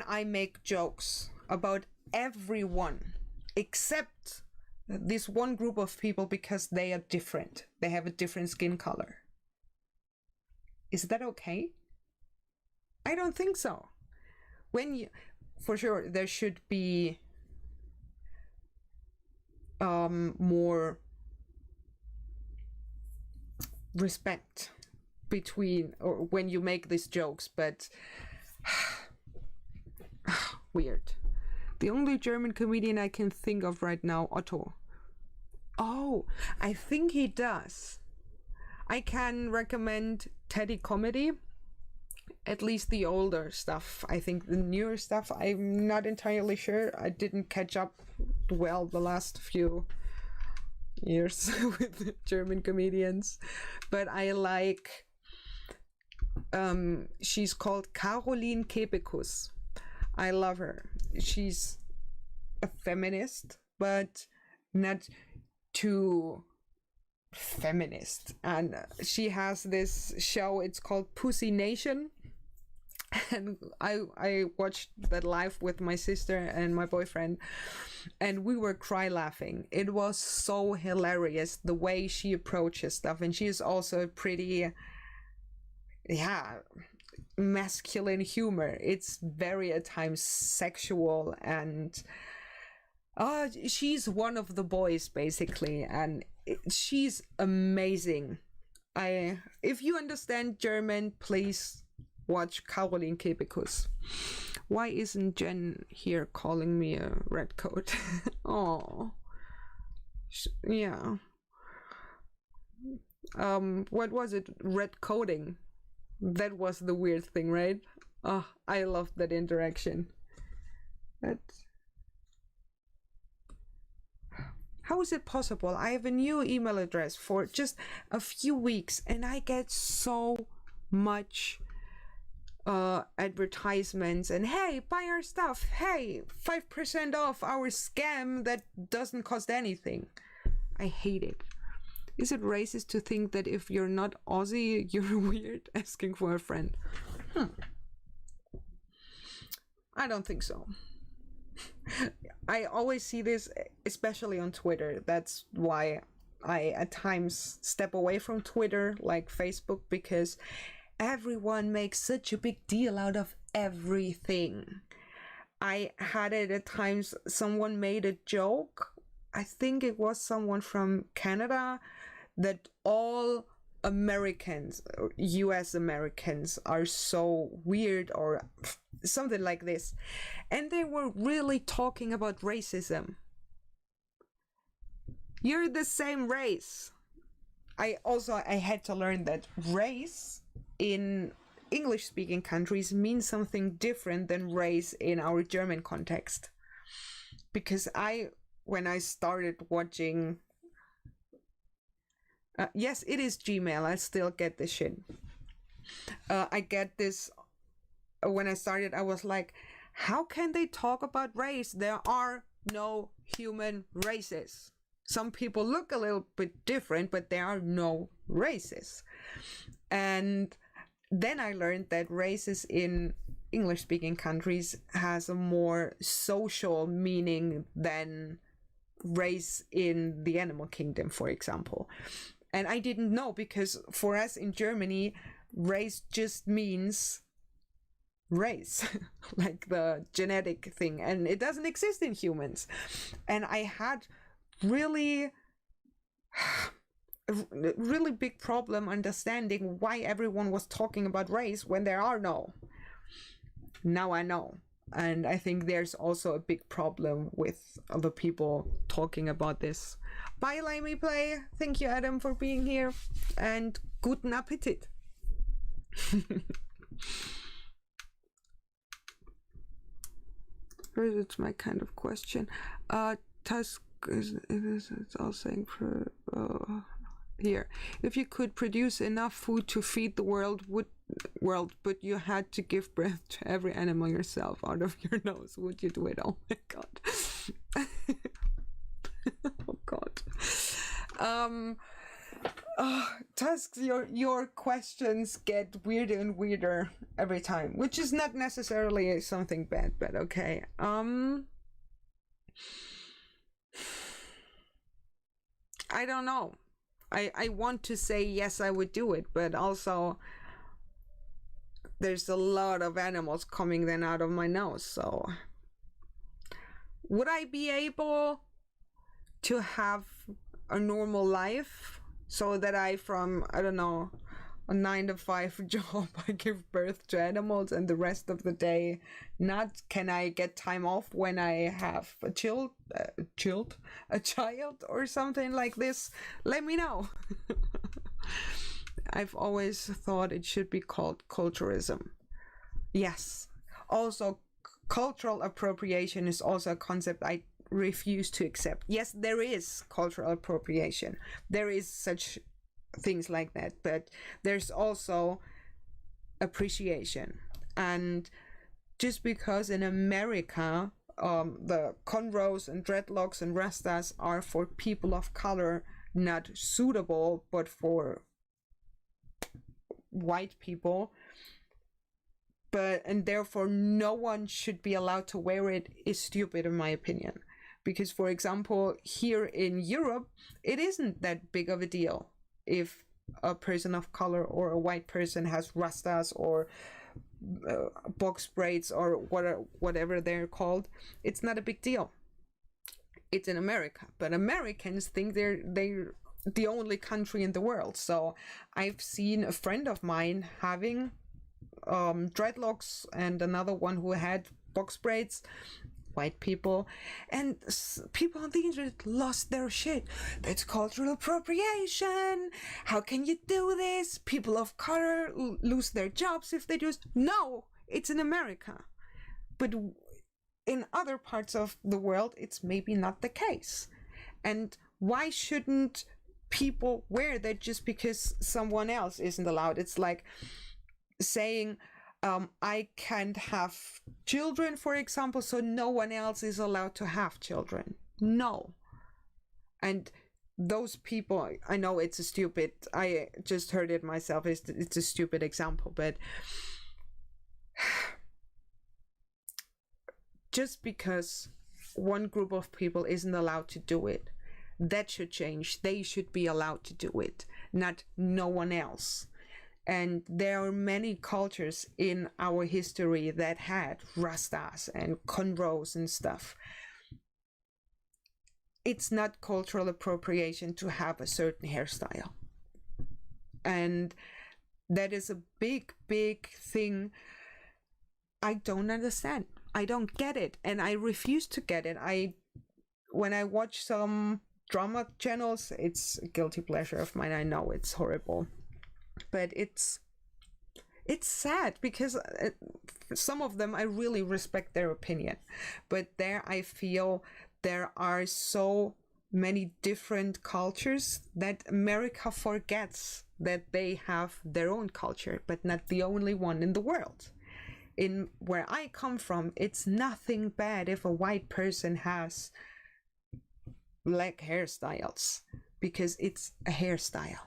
I make jokes about everyone except this one group of people because they are different, they have a different skin color, is that okay? I don't think so. For sure, there should be more respect between, or when you make these jokes, but weird. The only German comedian I can think of right now, Otto. Oh, I think he does. I can recommend Teddy Comedy, at least the older stuff. I think the newer stuff, I'm not entirely sure. I didn't catch up well the last few years with the German comedians, but I like, she's called Caroline Kebekus. I love her. She's a feminist, but not too feminist. And she has this show, it's called Pussy Nation. And I watched that live with my sister and my boyfriend, and we were cry laughing. It was so hilarious the way she approaches stuff. And she is also pretty, masculine humor. It's very at times sexual, and she's one of the boys basically, and she's amazing. If you understand German, please watch Caroline Kebekus. Why isn't Jen here calling me a red coat? Oh, yeah. What was it? Red coating. That was the weird thing, right? Oh, I loved that interaction. How is it possible? I have a new email address for just a few weeks and I get so much advertisements and hey, buy our stuff, hey, 5% off our scam that doesn't cost anything. I hate it. Is it racist to think that if you're not Aussie, you're weird asking for a friend? I don't think so. I always see this, especially on Twitter. That's why I at times step away from Twitter, like Facebook, because everyone makes such a big deal out of everything. I had it at times, someone made a joke, I think it was someone from Canada, that all Americans, US Americans, are so weird or something like this. And they were really talking about racism. You're the same race. I had to learn that race in English speaking countries means something different than race in our German context. Because when I started watching, yes, it is Gmail. I still get this shit. I get this. When I started, I was like, how can they talk about race? There are no human races. Some people look a little bit different, but there are no races. And then I learned that races in English-speaking countries has a more social meaning than race in the animal kingdom, for example. And I didn't know, because for us in Germany, race just means race, like the genetic thing, and it doesn't exist in humans. And I had really big problem understanding why everyone was talking about race when there are no. Now I know. And I think there's also a big problem with other people talking about this. Bye, Limey Play. Thank you, Adam, for being here. And guten Appetit. It's my kind of question. Tusk it's all saying for here. If you could produce enough food to feed the world, but you had to give birth to every animal yourself out of your nose, would you do it? Oh my god. Oh god. Tusks, your questions get weirder and weirder every time, which is not necessarily something bad, but okay. I don't know. I want to say yes, I would do it, but also there's a lot of animals coming then out of my nose, so would I be able to have a normal life so that I, from, I don't know, a 9-to-5 job, I give birth to animals and the rest of the day not? Can I get time off when I have a child or something like this? Let me know. I've always thought it should be called culturalism. Yes. Also, cultural appropriation is also a concept I refuse to accept. Yes, there is cultural appropriation. There is such things like that, but there's also appreciation. And just because in America the cornrows and dreadlocks and rastas are for people of color, not suitable but for white people, and therefore no one should be allowed to wear it, is stupid in my opinion. Because, for example, here in Europe, it isn't that big of a deal if a person of color or a white person has rastas or box braids or whatever they're called. It's not a big deal. It's in America, but Americans think they're the only country in the world. So I've seen a friend of mine having dreadlocks and another one who had box braids, white people, and people on the internet lost their shit. That's cultural appropriation. How can you do this? People of color lose their jobs if they do this. No, it's in America. But in other parts of the world, it's maybe not the case. And why shouldn't people wear that just because someone else isn't allowed? It's like saying, I can't have children, for example, so no one else is allowed to have children. No. And those people, I know it's a stupid, I just heard it myself, it's a stupid example, but just because one group of people isn't allowed to do it, that should change. They should be allowed to do it, not no one else. And there are many cultures in our history that had rastas and cornrows and stuff. It's not cultural appropriation to have a certain hairstyle. And that is a big, big thing I don't understand. I don't get it. And I refuse to get it. When I watch some drama channels, it's a guilty pleasure of mine. I know it's horrible. But it's sad because some of them I really respect their opinion, but there I feel there are so many different cultures that America forgets that they have their own culture, but not the only one in the world. In where I come from, it's nothing bad if a white person has black hairstyles, because it's a hairstyle.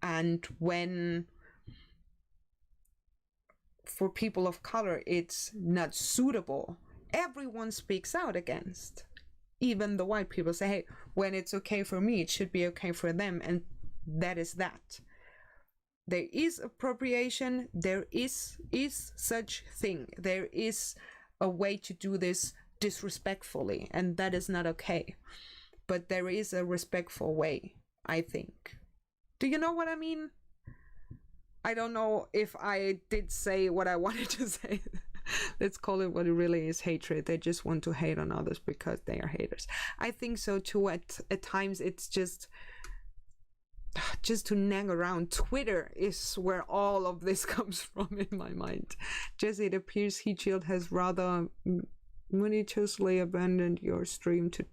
And when for people of color it's not suitable, everyone speaks out against. Even the white people say, hey, when it's okay for me, it should be okay for them, and that is that. There is appropriation, there is such thing. There is a way to do this disrespectfully, and that is not okay. But there is a respectful way, I think. Do you know what I mean? I don't know if I did say what I wanted to say. Let's call it what it really is, hatred. They just want to hate on others because they are haters. I think so too. At times it's just to nag around. Twitter is where all of this comes from in my mind. Just it appears Heat Shield has rather maliciously abandoned your stream to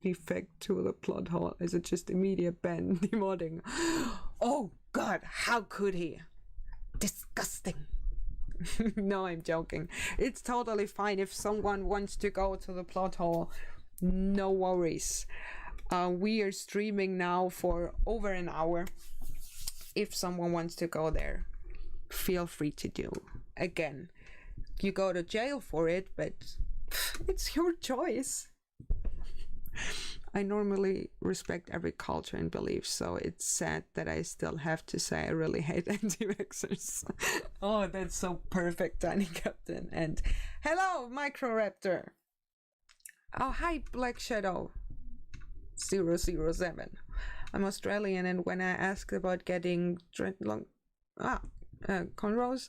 defect to the plot hole. Is it just immediate ban demodding? Oh god, how could he? Disgusting. No, I'm joking. It's totally fine if someone wants to go to the plot hole. No worries. We are streaming now for over an hour. If someone wants to go there, feel free to do. Again, you go to jail for it, but it's your choice. I normally respect every culture and belief, so it's sad that I still have to say I really hate anti-vaxxers. Oh, that's so perfect, Tiny Captain. And hello, Microraptor. Oh, hi, Black Shadow 007. I'm Australian, and when I asked about getting cornrows,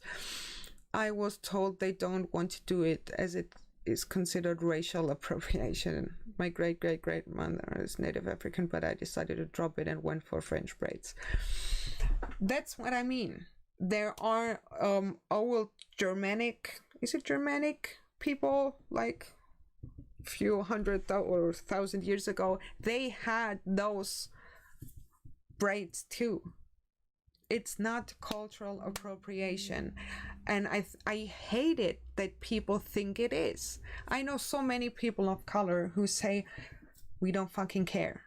I was told they don't want to do it as it is considered racial appropriation. My great-great-great-mother is Native African, but I decided to drop it and went for French braids. That's what I mean. There are old Germanic, is it Germanic people, like a few hundred or 1,000 years ago, they had those braids too. It's not cultural appropriation, and I hate it that people think it is. I know so many people of color who say we don't fucking care.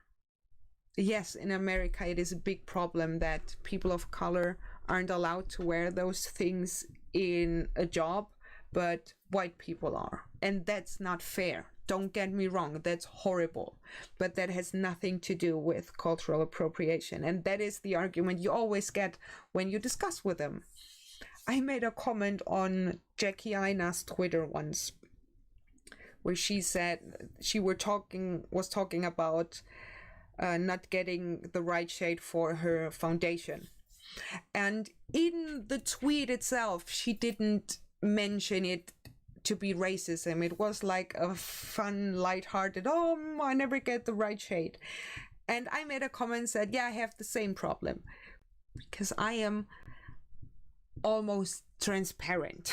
Yes, in America it is a big problem that people of color aren't allowed to wear those things in a job, but white people are, and that's not fair. Don't get me wrong, that's horrible, but that has nothing to do with cultural appropriation, and that is the argument you always get when you discuss with them. I made a comment on Jackie Aina's Twitter once, where she said she was talking about not getting the right shade for her foundation, and in the tweet itself, she didn't mention it to be racism. It was like a fun, lighthearted, oh, I never get the right shade. And I made a comment, said, yeah, I have the same problem, because I am almost transparent.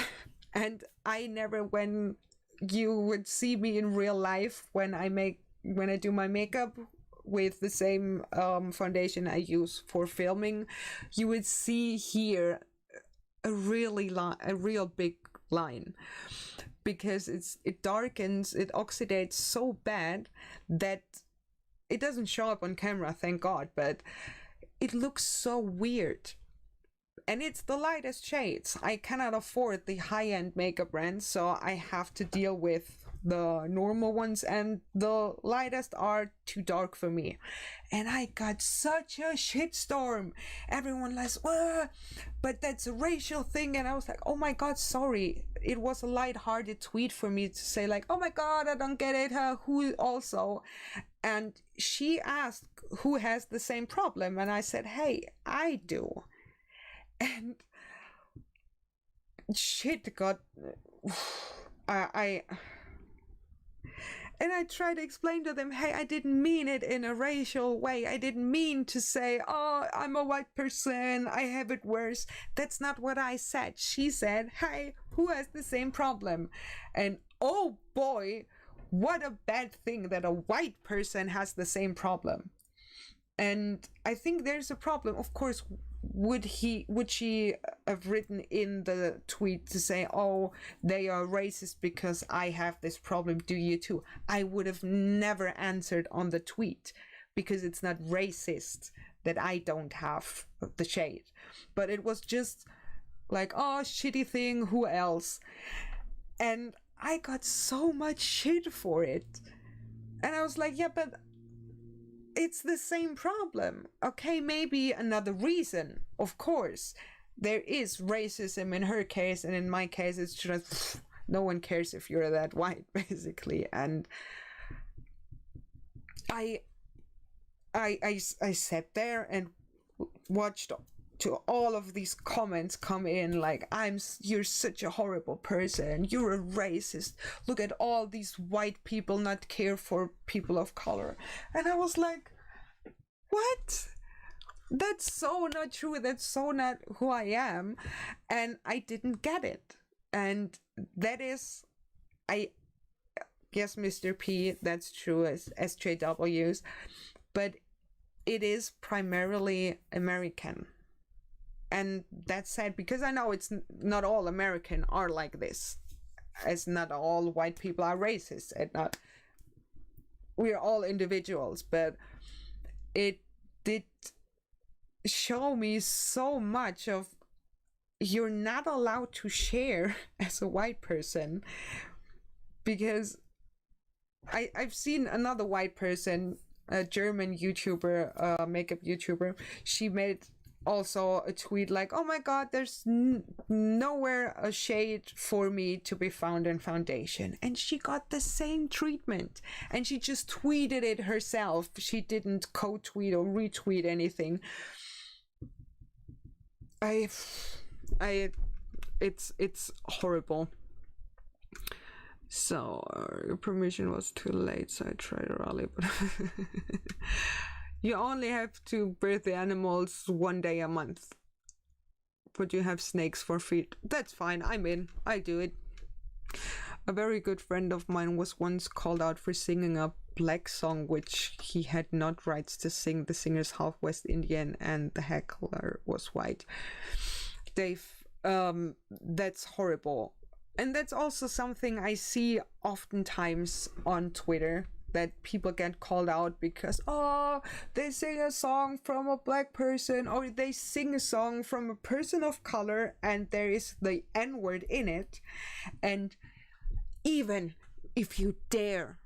And I never, when you would see me in real life, when I do my makeup with the same foundation I use for filming, you would see here a real big line, because it darkens, it oxidates so bad that it doesn't show up on camera, thank God, but it looks so weird. And it's the lightest shades. I cannot afford the high-end makeup brands, so I have to deal with the normal ones, and the lightest are too dark for me. And I got such a shitstorm. Everyone was, but that's a racial thing. And I was like, oh my god, sorry. It was a light-hearted tweet for me to say like, oh my god, I don't get it. Who also? And she asked who has the same problem, and I said, hey, I do. And shit got and I try to explain to them, hey, I didn't mean it in a racial way. I didn't mean to say, oh, I'm a white person, I have it worse. That's not what I said. She said, hey, who has the same problem? And oh boy, what a bad thing that a white person has the same problem. And I think there's a problem. Of course, would she have written in the tweet to say, oh, they are racist because I have this problem, do you too? I would have never answered on the tweet, because it's not racist that I don't have the shade. But it was just like, oh, shitty thing, who else? And I got so much shit for it. And I was like, yeah, but it's the same problem. Okay, maybe another reason. Of course, there is racism in her case, and in my case, it's just no one cares if you're that white, basically. And I sat there and watched to all of these comments come in like, you're such a horrible person, you're a racist, look at all these white people not care for people of color. And I was like, what? That's so not true. That's so not who I am. And I didn't get it. And that is, yes, Mr. P, that's true, as SJWs, but it is primarily American. And that's sad, because I know it's not all American are like this, as not all white people are racist, and not, we're all individuals, but it did show me so much of, you're not allowed to share as a white person. Because I've seen another white person, a German YouTuber, makeup YouTuber, she made also a tweet like, oh my god, there's nowhere a shade for me to be found in foundation. And she got the same treatment, and she just tweeted it herself. She didn't co-tweet or retweet anything. It's horrible. So your permission was too late, so I tried to rally, but you only have to birth the animals 1 day a month, but you have snakes for feet. That's fine, I'm in, I do it. A very good friend of mine was once called out for singing a black song which he had not rights to sing. The singer's half West Indian and the heckler was white. Dave, that's horrible. And that's also something I see oftentimes on Twitter, that people get called out because, oh, they sing a song from a black person, or they sing a song from a person of color and there is the N-word in it. And even if you dare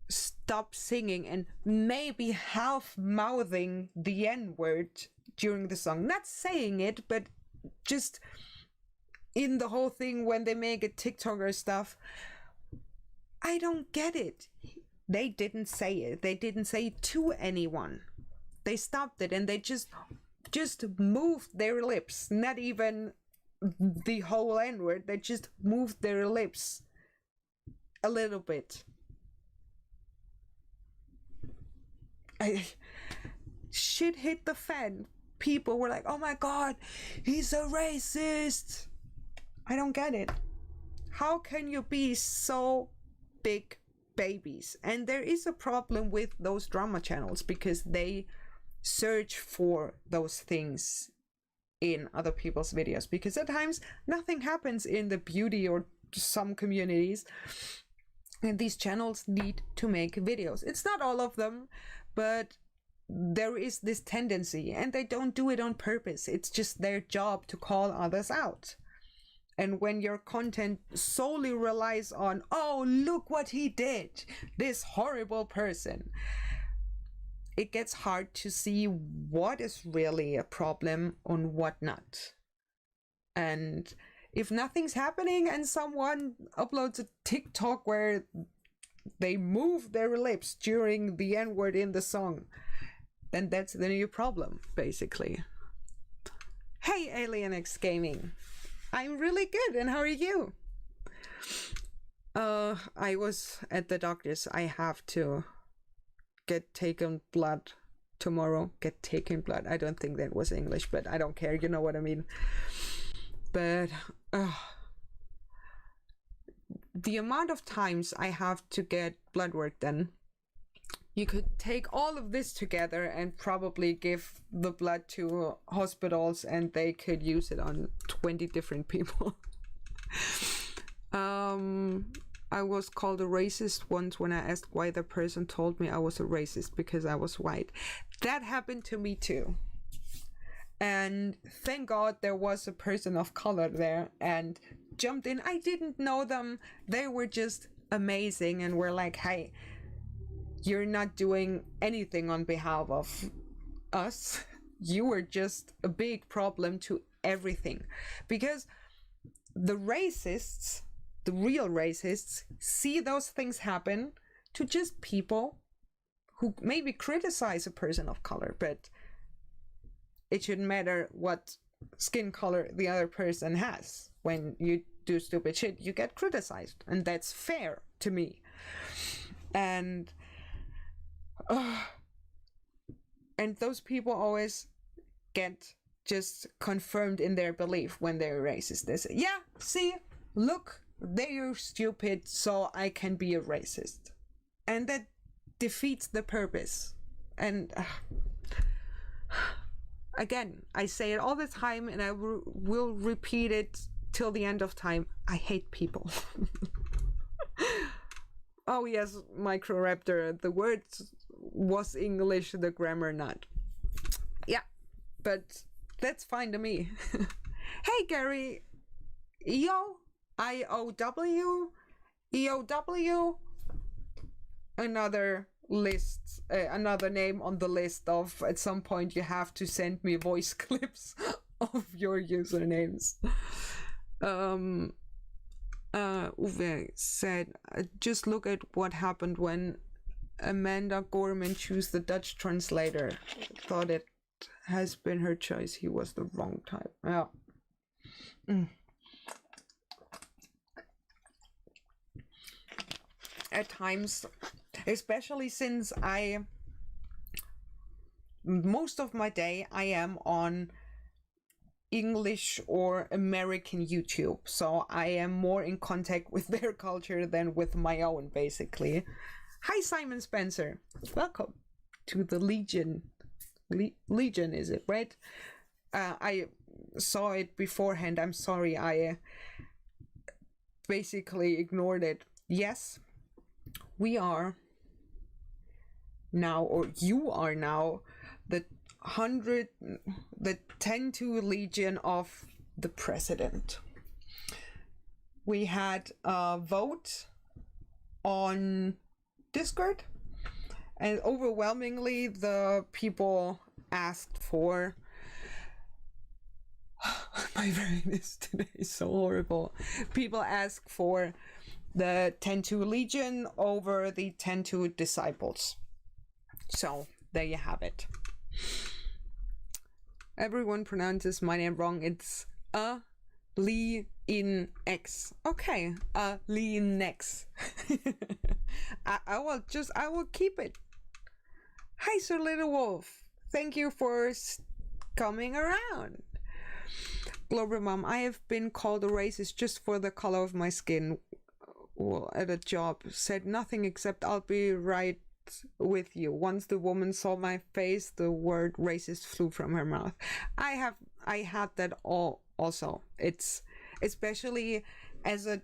stop singing and maybe half-mouthing the N-word during the song, not saying it, but just in the whole thing when they make a TikTok or stuff, I don't get it. They didn't say it. They didn't say it to anyone. They stopped it and they just moved their lips. Not even the whole N-word. They just moved their lips a little bit. Shit hit the fan. People were like, oh my god, he's a racist. I don't get it. How can you be so big babies? And there is a problem with those drama channels because they search for those things in other people's videos, because at times nothing happens in the beauty or some communities, and these channels need to make videos. It's not all of them, but there is this tendency, and they don't do it on purpose. It's just their job to call others out. And when your content solely relies on, oh, look what he did, this horrible person, it gets hard to see what is really a problem and what not. And if nothing's happening and someone uploads a TikTok where they move their lips during the N-word in the song, then that's the new problem, basically. Hey, Alien X Gaming. I'm really good, and how are you? I was at the doctor's. I have to get taken blood tomorrow. Get taken blood. I don't think that was English, but I don't care. You know what I mean. But the amount of times I have to get blood work done, you could take all of this together and probably give the blood to hospitals and they could use it on 20 different people. I was called a racist once when I asked why the person told me I was a racist because I was white. That happened to me too. And thank God there was a person of color there and jumped in. I didn't know them. They were just amazing and were like, hey, you're not doing anything on behalf of us. You were just a big problem to everything. Because the racists, the real racists, see those things happen to just people who maybe criticize a person of color, but it shouldn't matter what skin color the other person has. When you do stupid shit, you get criticized, and that's fair to me. And those people always get just confirmed in their belief when they're racist. They say, yeah, see, look, they're stupid, so I can be a racist. And that defeats the purpose. And again, I say it all the time and I will repeat it till the end of time. I hate people. Oh yes, Microraptor, the word was English, the grammar not. Yeah, but that's fine to me. Hey Gary, IOW, another list, another name on the list of, at some point you have to send me voice clips of your usernames. Uwe said, just look at what happened when Amanda Gorman chose the Dutch translator. Thought it has been her choice. He was the wrong type. Yeah. At times, especially since most of my day I am on English or American YouTube, so I am more in contact with their culture than with my own, basically. Hi Simon Spencer, welcome to the Legion. Legion, is it, right? I saw it beforehand. I'm sorry, I basically ignored it. Yes, we are now, or you are now, the 10-2 Legion of the president. We had a vote on Discord, and overwhelmingly the people asked for my brain is today so horrible. People asked for the 10-2 Legion over the 10-2 Disciples. So there you have it. Everyone pronounces my name wrong. It's Lee in X. Okay, Lee in X. I will keep it. Hi, Sir Little Wolf. Thank you for coming around. Global Mom, I have been called a racist just for the color of my skin. Well, at a job, said nothing except I'll be right with you. Once the woman saw my face, the word racist flew from her mouth. I had that also. It's especially as a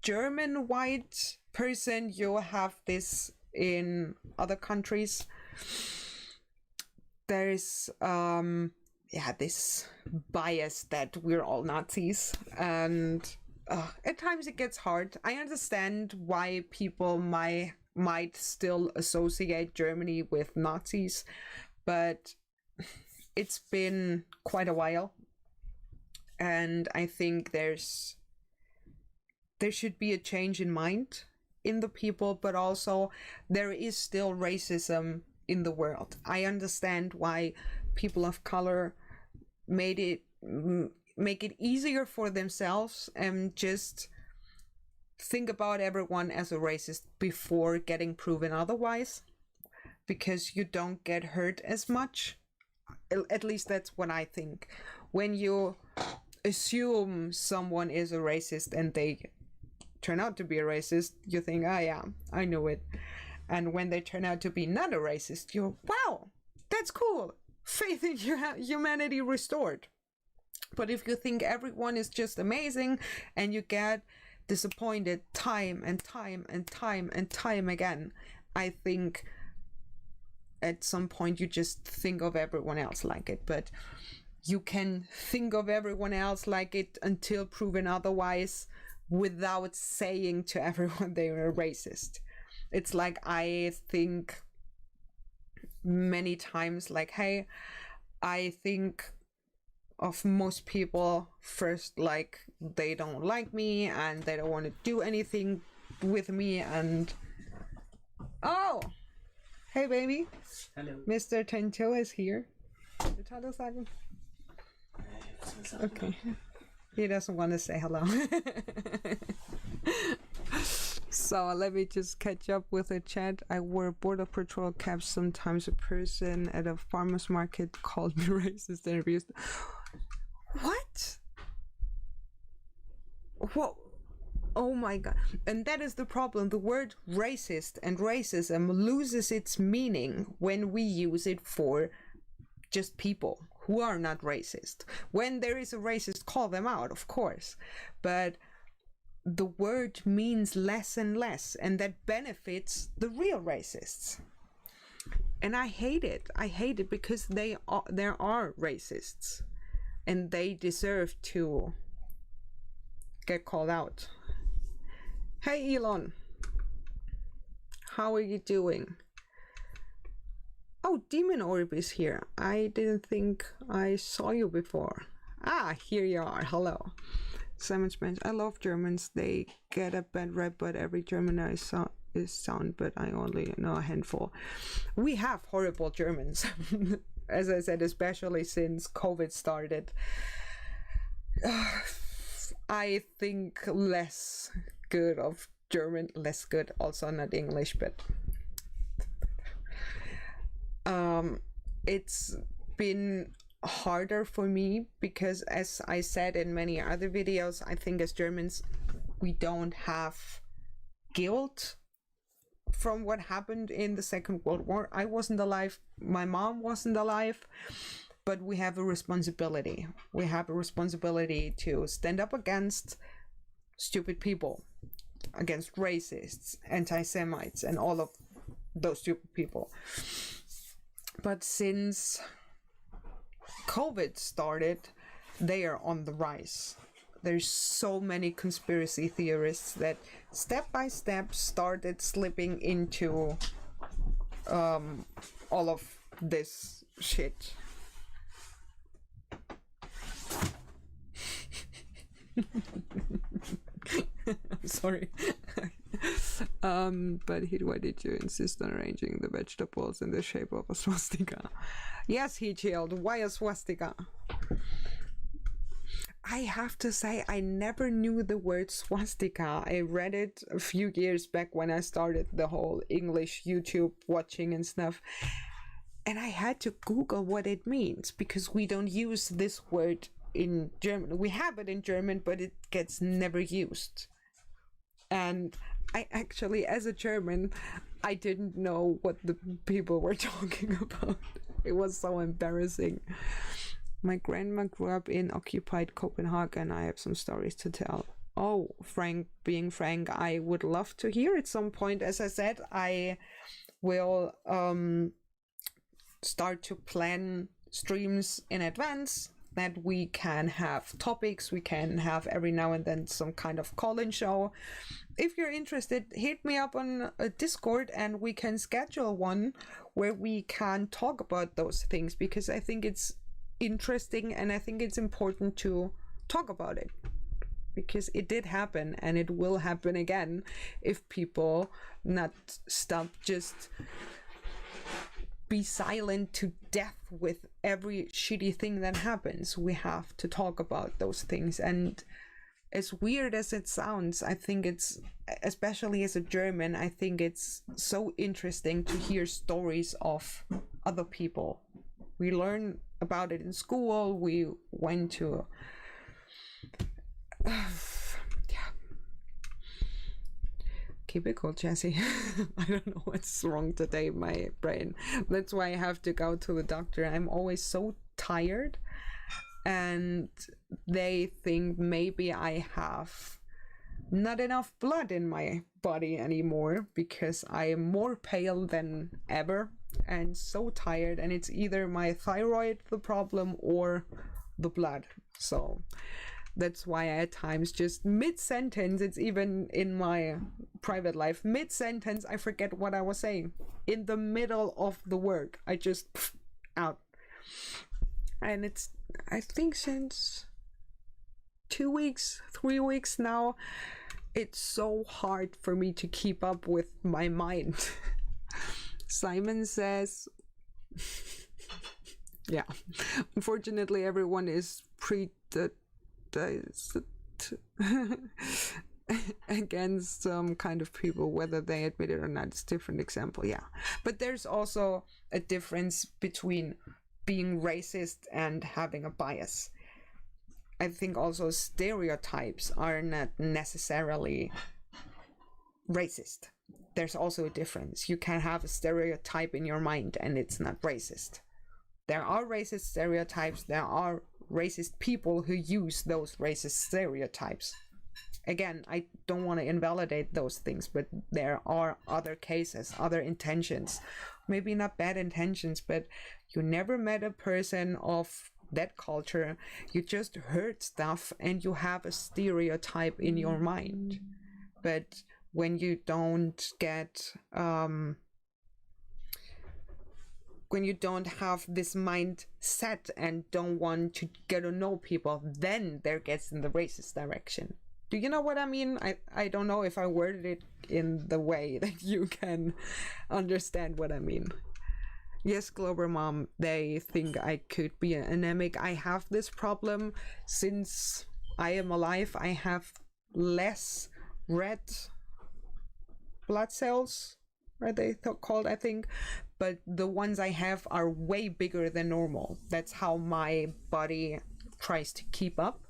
German white person, you have this in other countries. There's this bias that we're all Nazis, and at times it gets hard. I understand why people might still associate Germany with Nazis, but it's been quite a while, and I think there should be a change in mind in the people, but also there is still racism in the world. I understand why people of color make it easier for themselves and just think about everyone as a racist before getting proven otherwise, because you don't get hurt as much. At least that's what I think. When you assume someone is a racist and they turn out to be a racist, you think, oh yeah, I knew it. And when they turn out to be not a racist, you're, wow, that's cool. Faith in humanity restored. But if you think everyone is just amazing and you get disappointed time and time and time and time again, I think at some point you just think of everyone else like it. But you can think of everyone else like it until proven otherwise without saying to everyone they were racist. It's like, I think many times, like, hey, I think of most people first, like, they don't like me and they don't want to do anything with me, and oh, hey baby. Hello. Mr. Tento is here. Okay. He doesn't want to say hello. So let me just catch up with the chat. I wore border patrol caps. Sometimes a person at a farmer's market called me racist and abused. What? What? Oh my god. And that is the problem. The word racist and racism loses its meaning when we use it for just people who are not racist. When there is a racist, call them out, of course. But the word means less and less, and that benefits the real racists. And I hate it. I hate it because there are racists, and they deserve to get called out. Hey Elon, how are you doing? Oh, Demon Orb is here. I didn't think I saw you before. Ah, here you are. Hello. Simon Spence. I love Germans. They get a bad rep, but every German is sound, but I only know a handful. We have horrible Germans. As I said, especially since COVID started. I think less good of German, less good, also not English, but it's been harder for me because, as I said in many other videos, I think as Germans we don't have guilt from what happened in the Second World War. I wasn't alive, my mom wasn't alive, but we have a responsibility. We have a responsibility to stand up against stupid people, against racists, anti-Semites, and all of those stupid people. But since COVID started, they are on the rise. There's so many conspiracy theorists that step by step started slipping into all of this shit. Sorry. But why did you insist on arranging the vegetables in the shape of a swastika? Yes, Heachild, why a swastika? I have to say, I never knew the word swastika. I read it a few years back when I started the whole English YouTube watching and stuff. And I had to Google what it means, because we don't use this word in German. We have it in German, but it gets never used. And I actually, as a German, I didn't know what the people were talking about. It was so embarrassing. My grandma grew up in occupied Copenhagen. I have some stories to tell. Oh, being frank, I would love to hear at some point. As I said, I will start to plan streams in advance, that we can have topics, we can have every now and then some kind of call-in show. If you're interested, hit me up on a Discord and we can schedule one where we can talk about those things, because I think it's interesting and I think it's important to talk about it, because it did happen and it will happen again if people not stop just be silent to death with every shitty thing that happens. We have to talk about those things. And as weird as it sounds, I think it's, especially as a German, I think it's so interesting to hear stories of other people. We learn about it in school, we went to keep it cool, Jesse. I don't know what's wrong today in my brain. That's why I have to go to the doctor. I'm always so tired, and they think maybe I have not enough blood in my body anymore, because I am more pale than ever and so tired, and it's either my thyroid the problem or the blood. So that's why I at times just mid-sentence, it's even in my private life, mid-sentence I forget what I was saying. In the middle of the word, I just out. And it's, I think since 2 weeks, 3 weeks now, it's so hard for me to keep up with my mind. Simon says, yeah, unfortunately everyone is against some kind of people, whether they admit it or not. It's a different example. Yeah, but there's also a difference between being racist and having a bias. I think also stereotypes are not necessarily racist. There's also a difference. You can have a stereotype in your mind and it's not racist. There are racist stereotypes, there are racist people who use those racist stereotypes. Again, I don't want to invalidate those things, but there are other cases, other intentions. Maybe not bad intentions, but you never met a person of that culture. You just heard stuff and you have a stereotype in your mind. But when you don't get when you don't have this mind set and don't want to get to know people, then there gets in the racist direction. Do you know what I mean? I don't know if I worded it in the way that you can understand what I mean. Yes, Glober Mom, they think I could be anemic. I have this problem since I am alive. I have less red blood cells, are they called, I think, but the ones I have are way bigger than normal. That's how my body tries to keep up.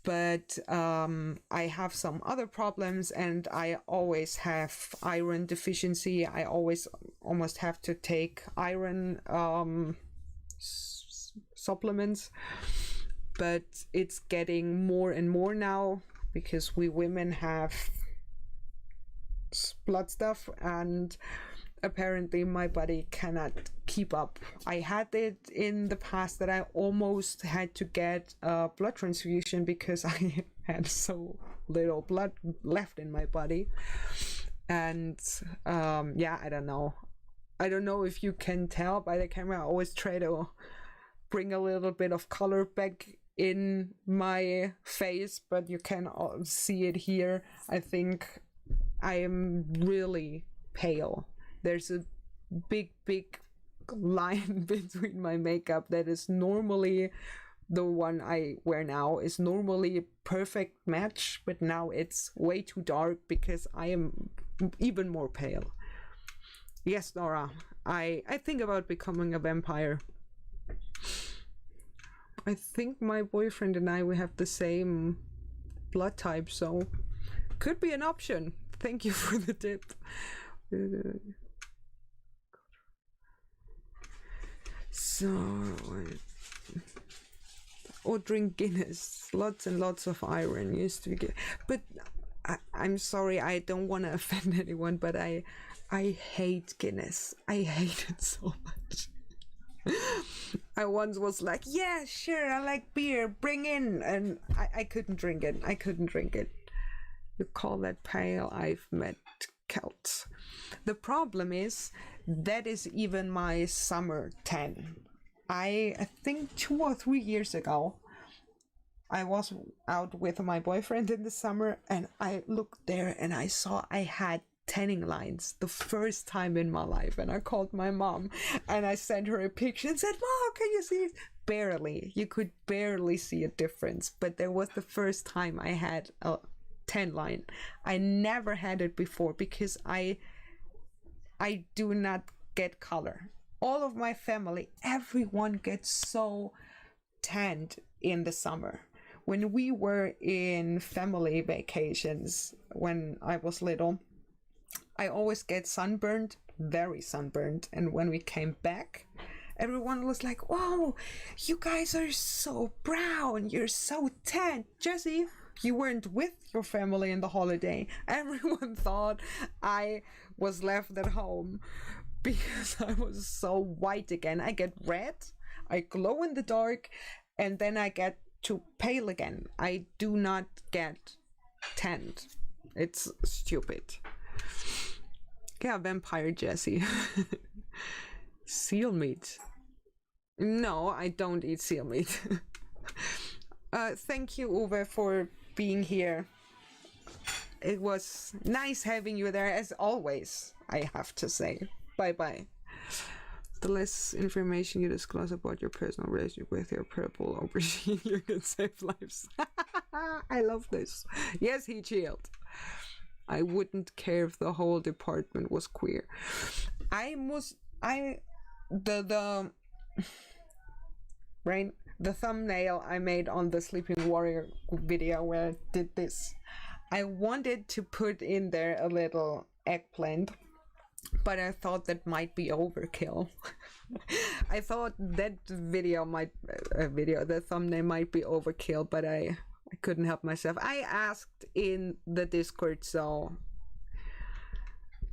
But I have some other problems, and I always have iron deficiency. I almost have to take iron supplements, but it's getting more and more now because we women have blood stuff, and apparently my body cannot keep up. I had it in the past that I almost had to get a blood transfusion because I had so little blood left in my body. And yeah, I don't know if you can tell by the camera. I always try to bring a little bit of color back in my face, but you can see it here. I think I am really pale. There's a big line between my makeup that is normally, the one I wear now is normally a perfect match, but now it's way too dark because I am even more pale. Yes, Nora, I think about becoming a vampire. I think my boyfriend and I, we have the same blood type, so could be an option. Thank you for the tip. So, or drink Guinness. Lots and lots of iron used to be good. But I'm sorry, I don't want to offend anyone, but I hate Guinness. I hate it so much. I once was like, yeah, sure, I like beer, bring in. And I couldn't drink it. I couldn't drink it. You call that pale? I've met Celts. The problem is, that is even my summer tan. I think 2 or 3 years ago, I was out with my boyfriend in the summer, and I looked there and I saw I had tanning lines the first time in my life, and I called my mom and I sent her a picture and said, Mom, can you see it? Barely. You could barely see a difference, but there was the first time I had a tan line. I never had it before because I do not get color. All of my family, everyone gets so tanned in the summer. When we were in family vacations when I was little, I always get sunburned, very sunburned. And when we came back, everyone was like, "Whoa, you guys are so brown. You're so tan. Jessie, you weren't with your family in the holiday." Everyone thought I was left at home because I was so white again. I get red, I glow in the dark, and then I get too pale again. I do not get tanned. It's stupid. Yeah, vampire Jessie. Seal meat. No, I don't eat seal meat. Thank you, Uwe, for being here. It was nice having you there, as always, I have to say. Bye-bye. The less information you disclose about your personal relationship with your purple aubergine, you can save lives. I love this. Yes, he chilled. I wouldn't care if the whole department was queer. The thumbnail I made on the Sleeping Warrior video where I did this, I wanted to put in there a little eggplant, but I thought that might be overkill. I thought that the thumbnail might be overkill, but I couldn't help myself. I asked in the Discord, so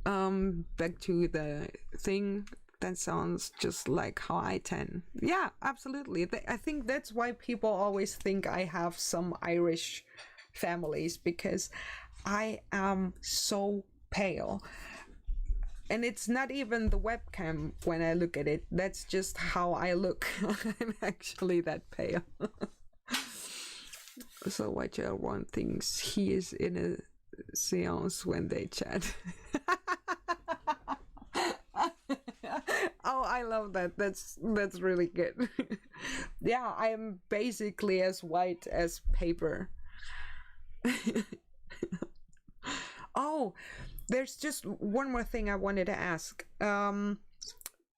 back to the thing. That sounds just like how I tan. Yeah, absolutely. I think that's why people always think I have some Irish families, because I am so pale. And it's not even the webcam when I look at it. That's just how I look. I'm actually that pale. So Whitechell One thinks he is in a seance when they chat. Oh, I love that. That's really good. Yeah, I am basically as white as paper. Oh, there's just one more thing I wanted to ask.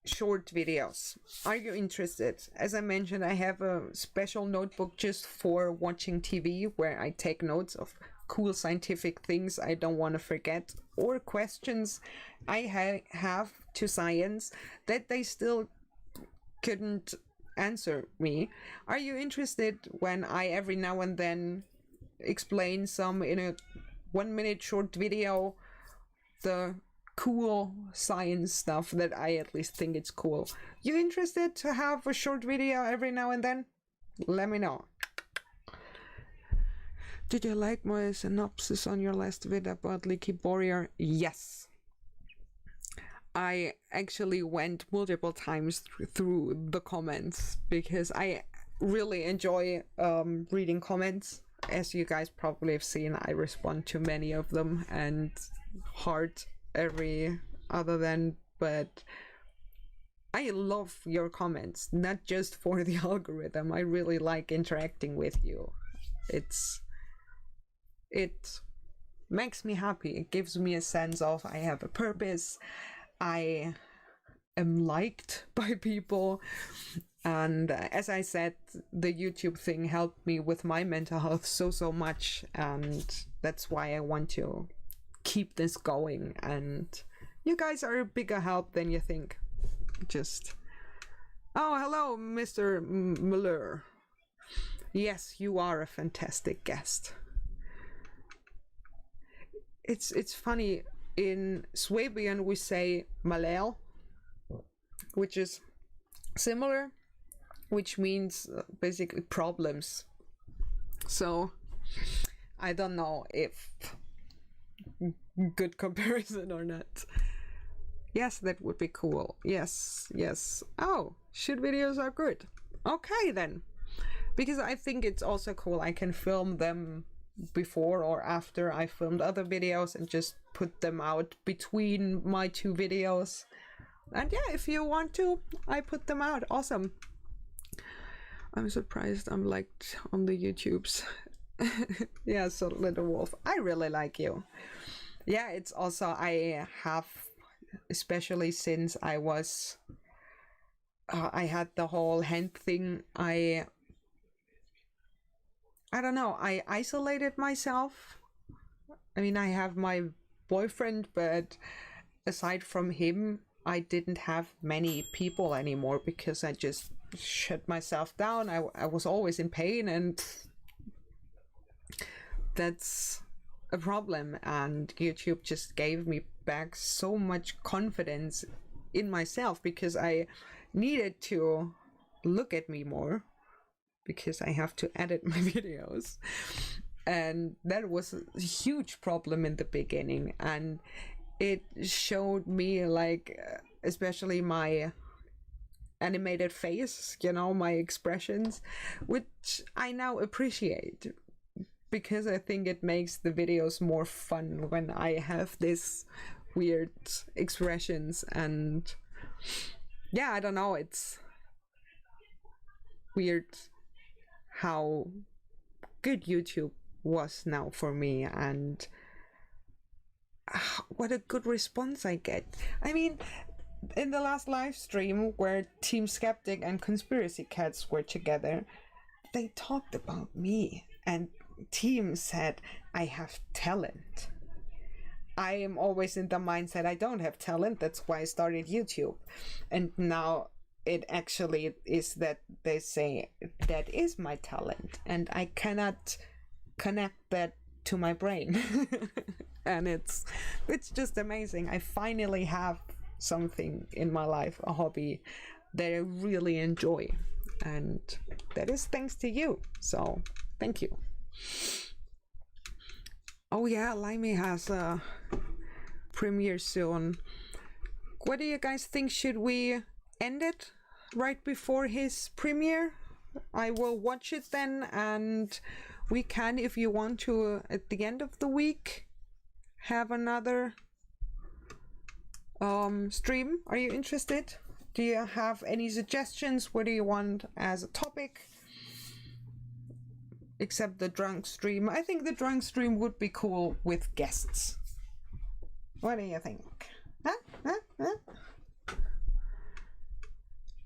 Short videos. Are you interested? As I mentioned, I have a special notebook just for watching TV where I take notes of cool scientific things I don't want to forget, or questions I have to science that they still couldn't answer me. Are you interested when I every now and then explain some in a 1-minute short video, the cool science stuff that I at least think it's cool? You interested to have a short video every now and then? Let me know. Did you like my synopsis on your last video about Leaky Warrior? Yes. I actually went multiple times through the comments because I really enjoy reading comments. As you guys probably have seen, I respond to many of them and heart every other than, but I love your comments, not just for the algorithm. I really like interacting with you. It makes me happy. It gives me a sense of I have a purpose. I am liked by people. And as I said, the YouTube thing helped me with my mental health so much. And that's why I want to keep this going. And you guys are a bigger help than you think. Just... Oh, hello, Mr. Muller. Yes, you are a fantastic guest. It's funny, in Swabian we say Malel, which is similar, which means basically problems. So I don't know if good comparison or not. Yes, that would be cool. Yes, yes. Oh, shoot videos are good. Okay then. Because I think it's also cool. I can film them before or after I filmed other videos and just put them out between my two videos. And yeah, if you want to, I put them out. Awesome. I'm surprised I'm liked on the YouTubes. Yeah, so Little Wolf, I really like you. Yeah, it's also, I have, especially since I was, I had the whole hand thing, I don't know, I isolated myself. I mean, I have my boyfriend, but aside from him, I didn't have many people anymore because I just shut myself down. I was always in pain, and that's a problem. And YouTube just gave me back so much confidence in myself because I needed to look at me more because I have to edit my videos. And that was a huge problem in the beginning, and it showed me, like, especially my animated face, you know, my expressions, which I now appreciate because I think it makes the videos more fun when I have this weird expressions. And yeah, I don't know, it's weird how good YouTube was now for me, and what a good response I get. I mean, in the last live stream where Team Skeptic and Conspiracy Cats were together, they talked about me, and Team said I have talent. I am always in the mindset I don't have talent, that's why I started YouTube. And now it actually is that they say that is my talent, and I cannot connect that to my brain. And it's just amazing. I finally have something in my life, a hobby that I really enjoy, and that is thanks to you, so thank you. Oh yeah, Limey has a premiere soon. What do you guys think? Should we end it right before his premiere? I will watch it then, and we can, if you want to, at the end of the week have another stream. Are you interested? Do you have any suggestions? What do you want as a topic? Except the drunk stream. I think the drunk stream would be cool with guests. What do you think? Huh?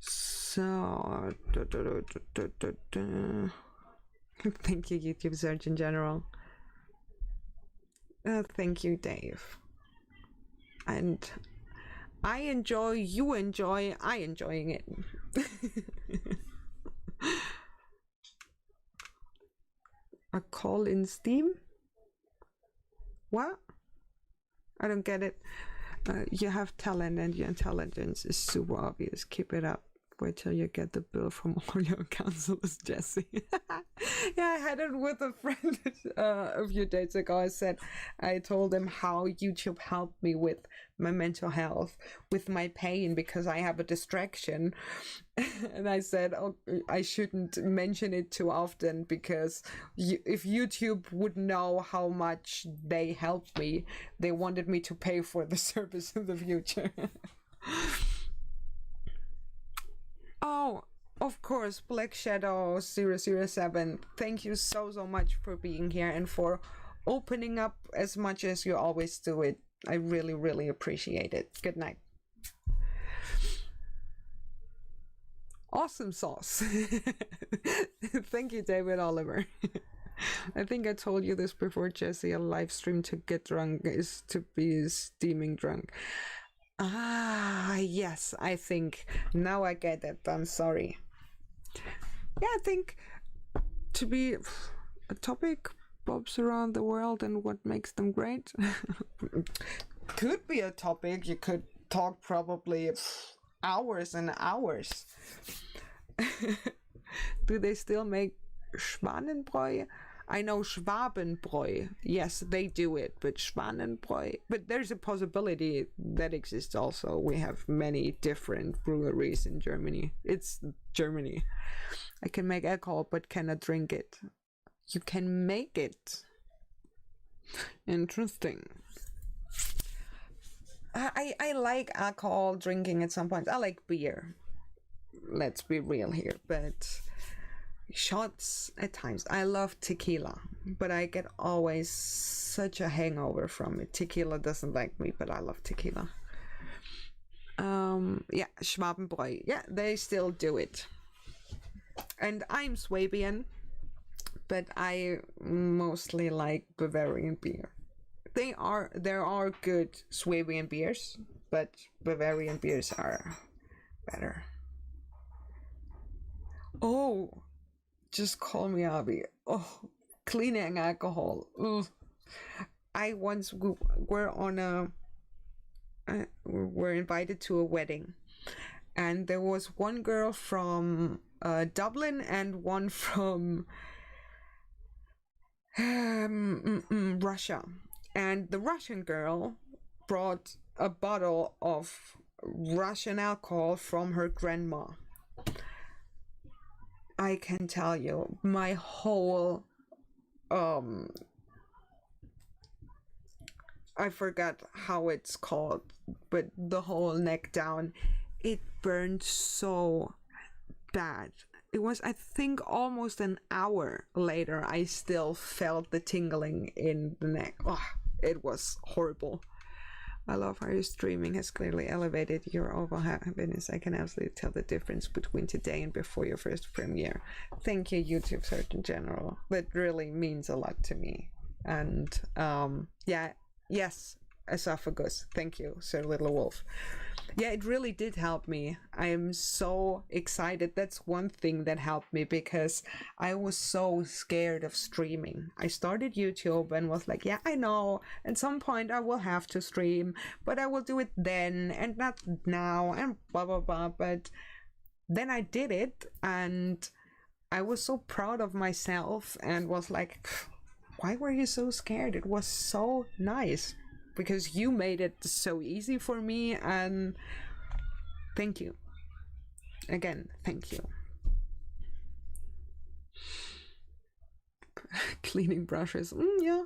So thank you, YouTube Surgeon General. Thank you, Dave. And I enjoy, you enjoy, I enjoying it. A call in Steam? What? I don't get it. You have talent and your intelligence is super obvious. Keep it up. Wait till you get the bill from all your counselors, Jesse. Yeah, I had it with a friend a few days ago. I told him how YouTube helped me with my mental health, with my pain, because I have a distraction. And I said, oh, I shouldn't mention it too often, because if YouTube would know how much they helped me, they wanted me to pay for the service in the future. Oh, of course, Black Shadow 007, thank you so much for being here and for opening up as much as you always do it. I really, really appreciate it. Good night. Awesome sauce. Thank you, David Oliver. I think I told you this before, Jesse. A live stream to get drunk is to be steaming drunk. Ah, yes, I think now I get it. I'm sorry. Yeah, I think to be a topic, bobs around the world and what makes them great. Could be a topic. You could talk probably hours and hours. Do they still make Schwanenbräu? I know Schwabenbräu. Yes, they do it, but Schwanenbräu. But there's a possibility that exists also. We have many different breweries in Germany. It's Germany. I can make alcohol, but cannot drink it. You can make it. Interesting. I like alcohol drinking at some point. I like beer. Let's be real here, but shots at times. I love tequila, but I get always such a hangover from it. Tequila doesn't like me, but I love tequila. Yeah, Schwabenbräu. Yeah, they still do it. And I'm Swabian, but I mostly like Bavarian beer. There are good Swabian beers, but Bavarian beers are better. Oh, just call me Abby. Oh, cleaning alcohol. Ugh. I once were on were invited to a wedding, and there was one girl from Dublin and one from Russia. And the Russian girl brought a bottle of Russian alcohol from her grandma. I can tell you, my whole I forgot how it's called, but the whole neck down, it burned so bad. It was, I think, almost an hour later, I still felt the tingling in the neck. Oh, it was horrible. I love how your streaming has clearly elevated your overall happiness. I can absolutely tell the difference between today and before your first premiere. Thank you, YouTube Surgeon General. That really means a lot to me. And yeah, yes, esophagus. Thank you, Sir Little Wolf. Yeah, it really did help me. I am so excited. That's one thing that helped me, because I was so scared of streaming. I started YouTube and was like, yeah, I know at some point I will have to stream, but I will do it then and not now and blah blah blah. But then I did it, and I was so proud of myself and was like, why were you so scared? It was so nice. Because you made it so easy for me, and thank you. Again, thank you. Cleaning brushes. Yeah.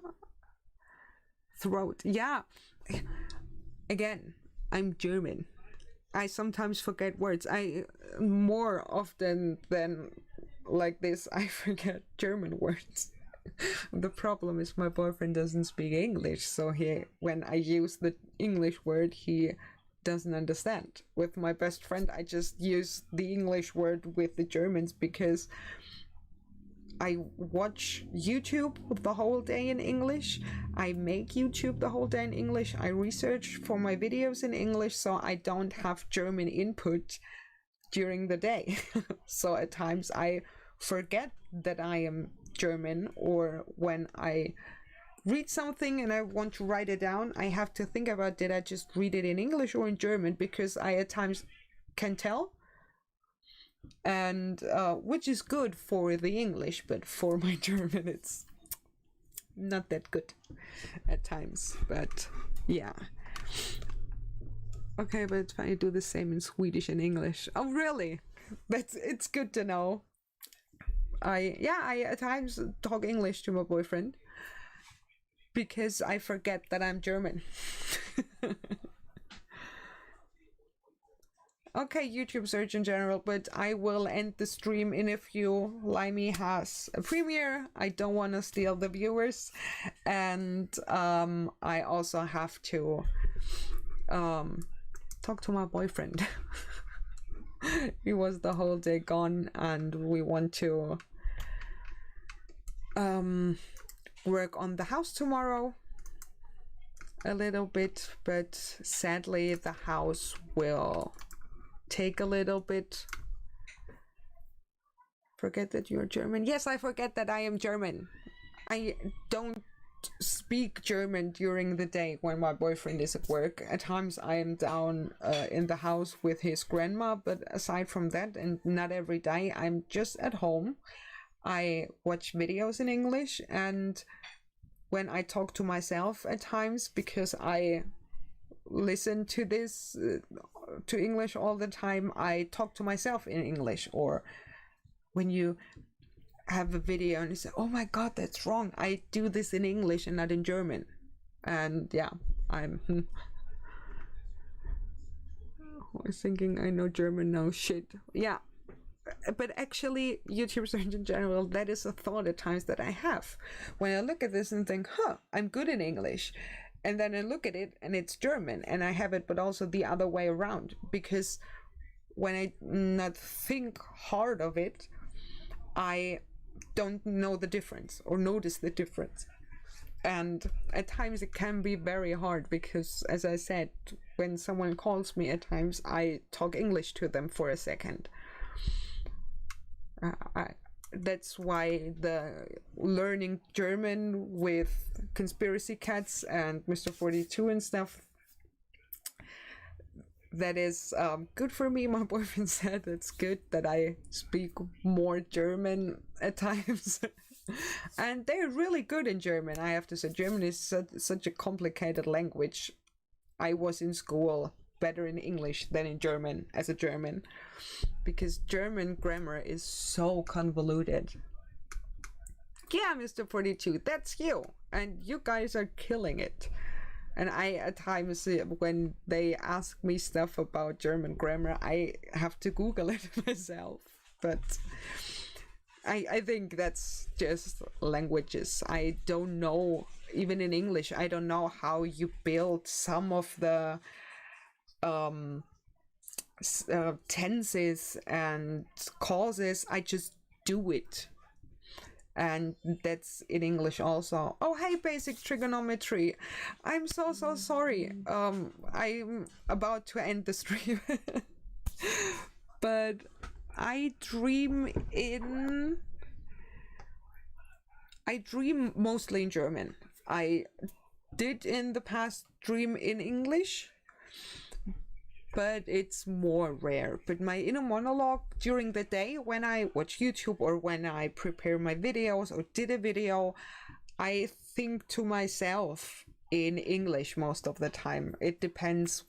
Throat. Yeah. Again, I'm German. I sometimes forget words. I more often than like this, I forget German words. The problem is my boyfriend doesn't speak English, so when I use the English word, he doesn't understand. With my best friend, I just use the English word with the Germans because I watch YouTube the whole day in English. I make YouTube the whole day in English. I research for my videos in English, so I don't have German input during the day. So at times I forget that I am German, or when I read something and I want to write it down, I have to think about, did I just read it in English or in German, because I at times can tell, and which is good for the English, but for my German it's not that good at times. But yeah, okay, but I do the same in Swedish and English. Oh really? It's good to know. I at times talk English to my boyfriend because I forget that I'm German. Okay, YouTube Surgeon General, but I will end the stream in a few. Limey has a premiere. I don't want to steal the viewers, and I also have to talk to my boyfriend. He was the whole day gone, and we want to work on the house tomorrow a little bit, but sadly the house will take a little bit. Forget that you're German. Yes, I forget that I am German. I don't speak German during the day when my boyfriend is at work. At times I am down in the house with his grandma, but aside from that, and not every day, I'm just at home. I watch videos in English, and when I talk to myself at times, because I listen to this to English all the time, I talk to myself in English. Or when you have a video and you say, oh my god, that's wrong, I do this in English and not in German. And yeah, I'm I was thinking I know German now, shit. Yeah, but actually YouTube search in general, that is a thought at times that I have when I look at this and think, I'm good in English, and then I look at it and it's German and I have it, but also the other way around, because when I not think hard of it, I don't know the difference or notice the difference. And at times it can be very hard, because as I said, when someone calls me, at times I talk English to them for a second. That's why the learning German with Conspiracy Cats and Mr. 42 and stuff, that is good for me. My boyfriend said it's good that I speak more German at times. And they're really good in German, I have to say. German is such a complicated language. I was in school better in English than in German as a German, because German grammar is so convoluted. Yeah, Mr. 42, that's you, and you guys are killing it. And I, at times, when they ask me stuff about German grammar, I have to Google it myself. But I think that's just languages. I don't know, even in English, I don't know how you build some of the tenses and causes. I just do it. And that's in English also. Oh, hey, basic trigonometry. I'm so sorry. I'm about to end the stream. But I dream mostly in German. I did in the past dream in English, but it's more rare. But my inner monologue during the day, when I watch YouTube or when I prepare my videos or did a video, I think to myself in English most of the time. It depends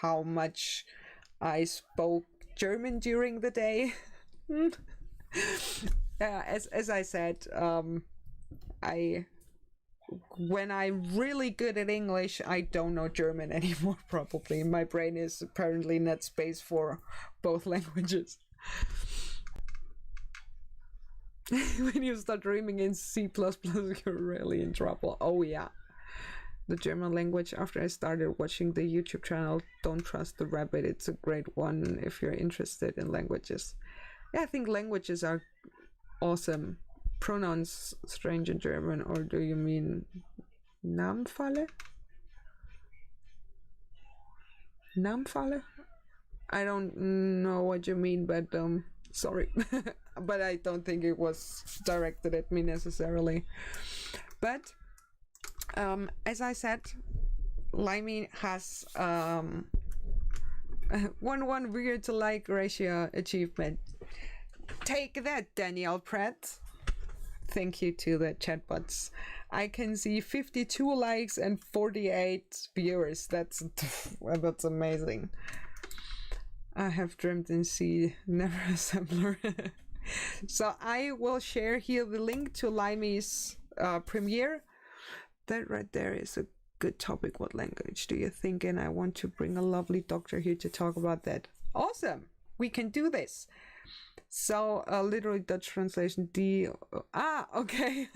how much I spoke German during the day. As I said, when I'm really good at English, I don't know German anymore, probably. My brain is apparently not space for both languages. When you start dreaming in C++, you're really in trouble. Oh yeah. The German language, after I started watching the YouTube channel Don't Trust the Rabbit, it's a great one if you're interested in languages. Yeah, I think languages are awesome. Pronouns strange in German, or do you mean Namenfalle? Namenfalle? I don't know what you mean, but sorry. But I don't think it was directed at me necessarily. But as I said, Limey has 1:1 weird to like ratio achievement. Take that, Danielle Pratt. Thank you to the chatbots. I can see 52 likes and 48 viewers. That's amazing. I have dreamt in C, never assembler. So I will share here the link to Limey's premiere. That right there is a good topic. What language do you think? And I want to bring a lovely doctor here to talk about that. Awesome. We can do this. So, literally Dutch translation, okay.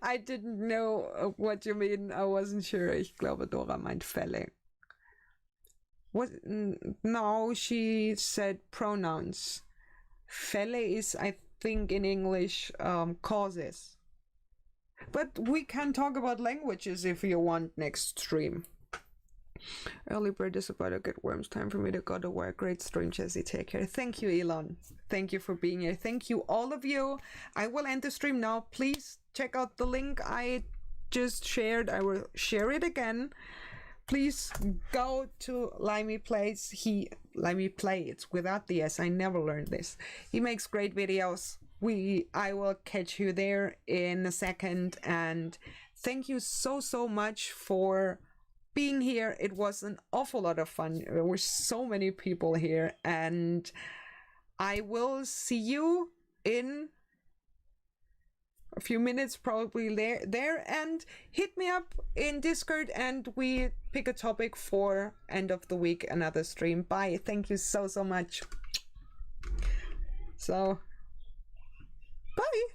I didn't know what you mean. I wasn't sure. Ich glaube, Dora meint Fälle. What? No, she said pronouns. Fälle is, I think, in English, causes. But we can talk about languages if you want next stream. Early bird is about to get worms. Time for me to go to work. Great stream, Jesse. Take care. Thank you, Elon. Thank you for being here. Thank you, all of you. I will end the stream now. Please check out the link I just shared. I will share it again. Please go to Limey Plays. Limey Play, it's without the S. I never learned this. He makes great videos. I will catch you there in a second, and thank you so much for being here. It was an awful lot of fun. There were so many people here, and I will see you in a few minutes probably there, and hit me up in Discord and we pick a topic for end of the week, another stream. Bye. Thank you so much. So bye.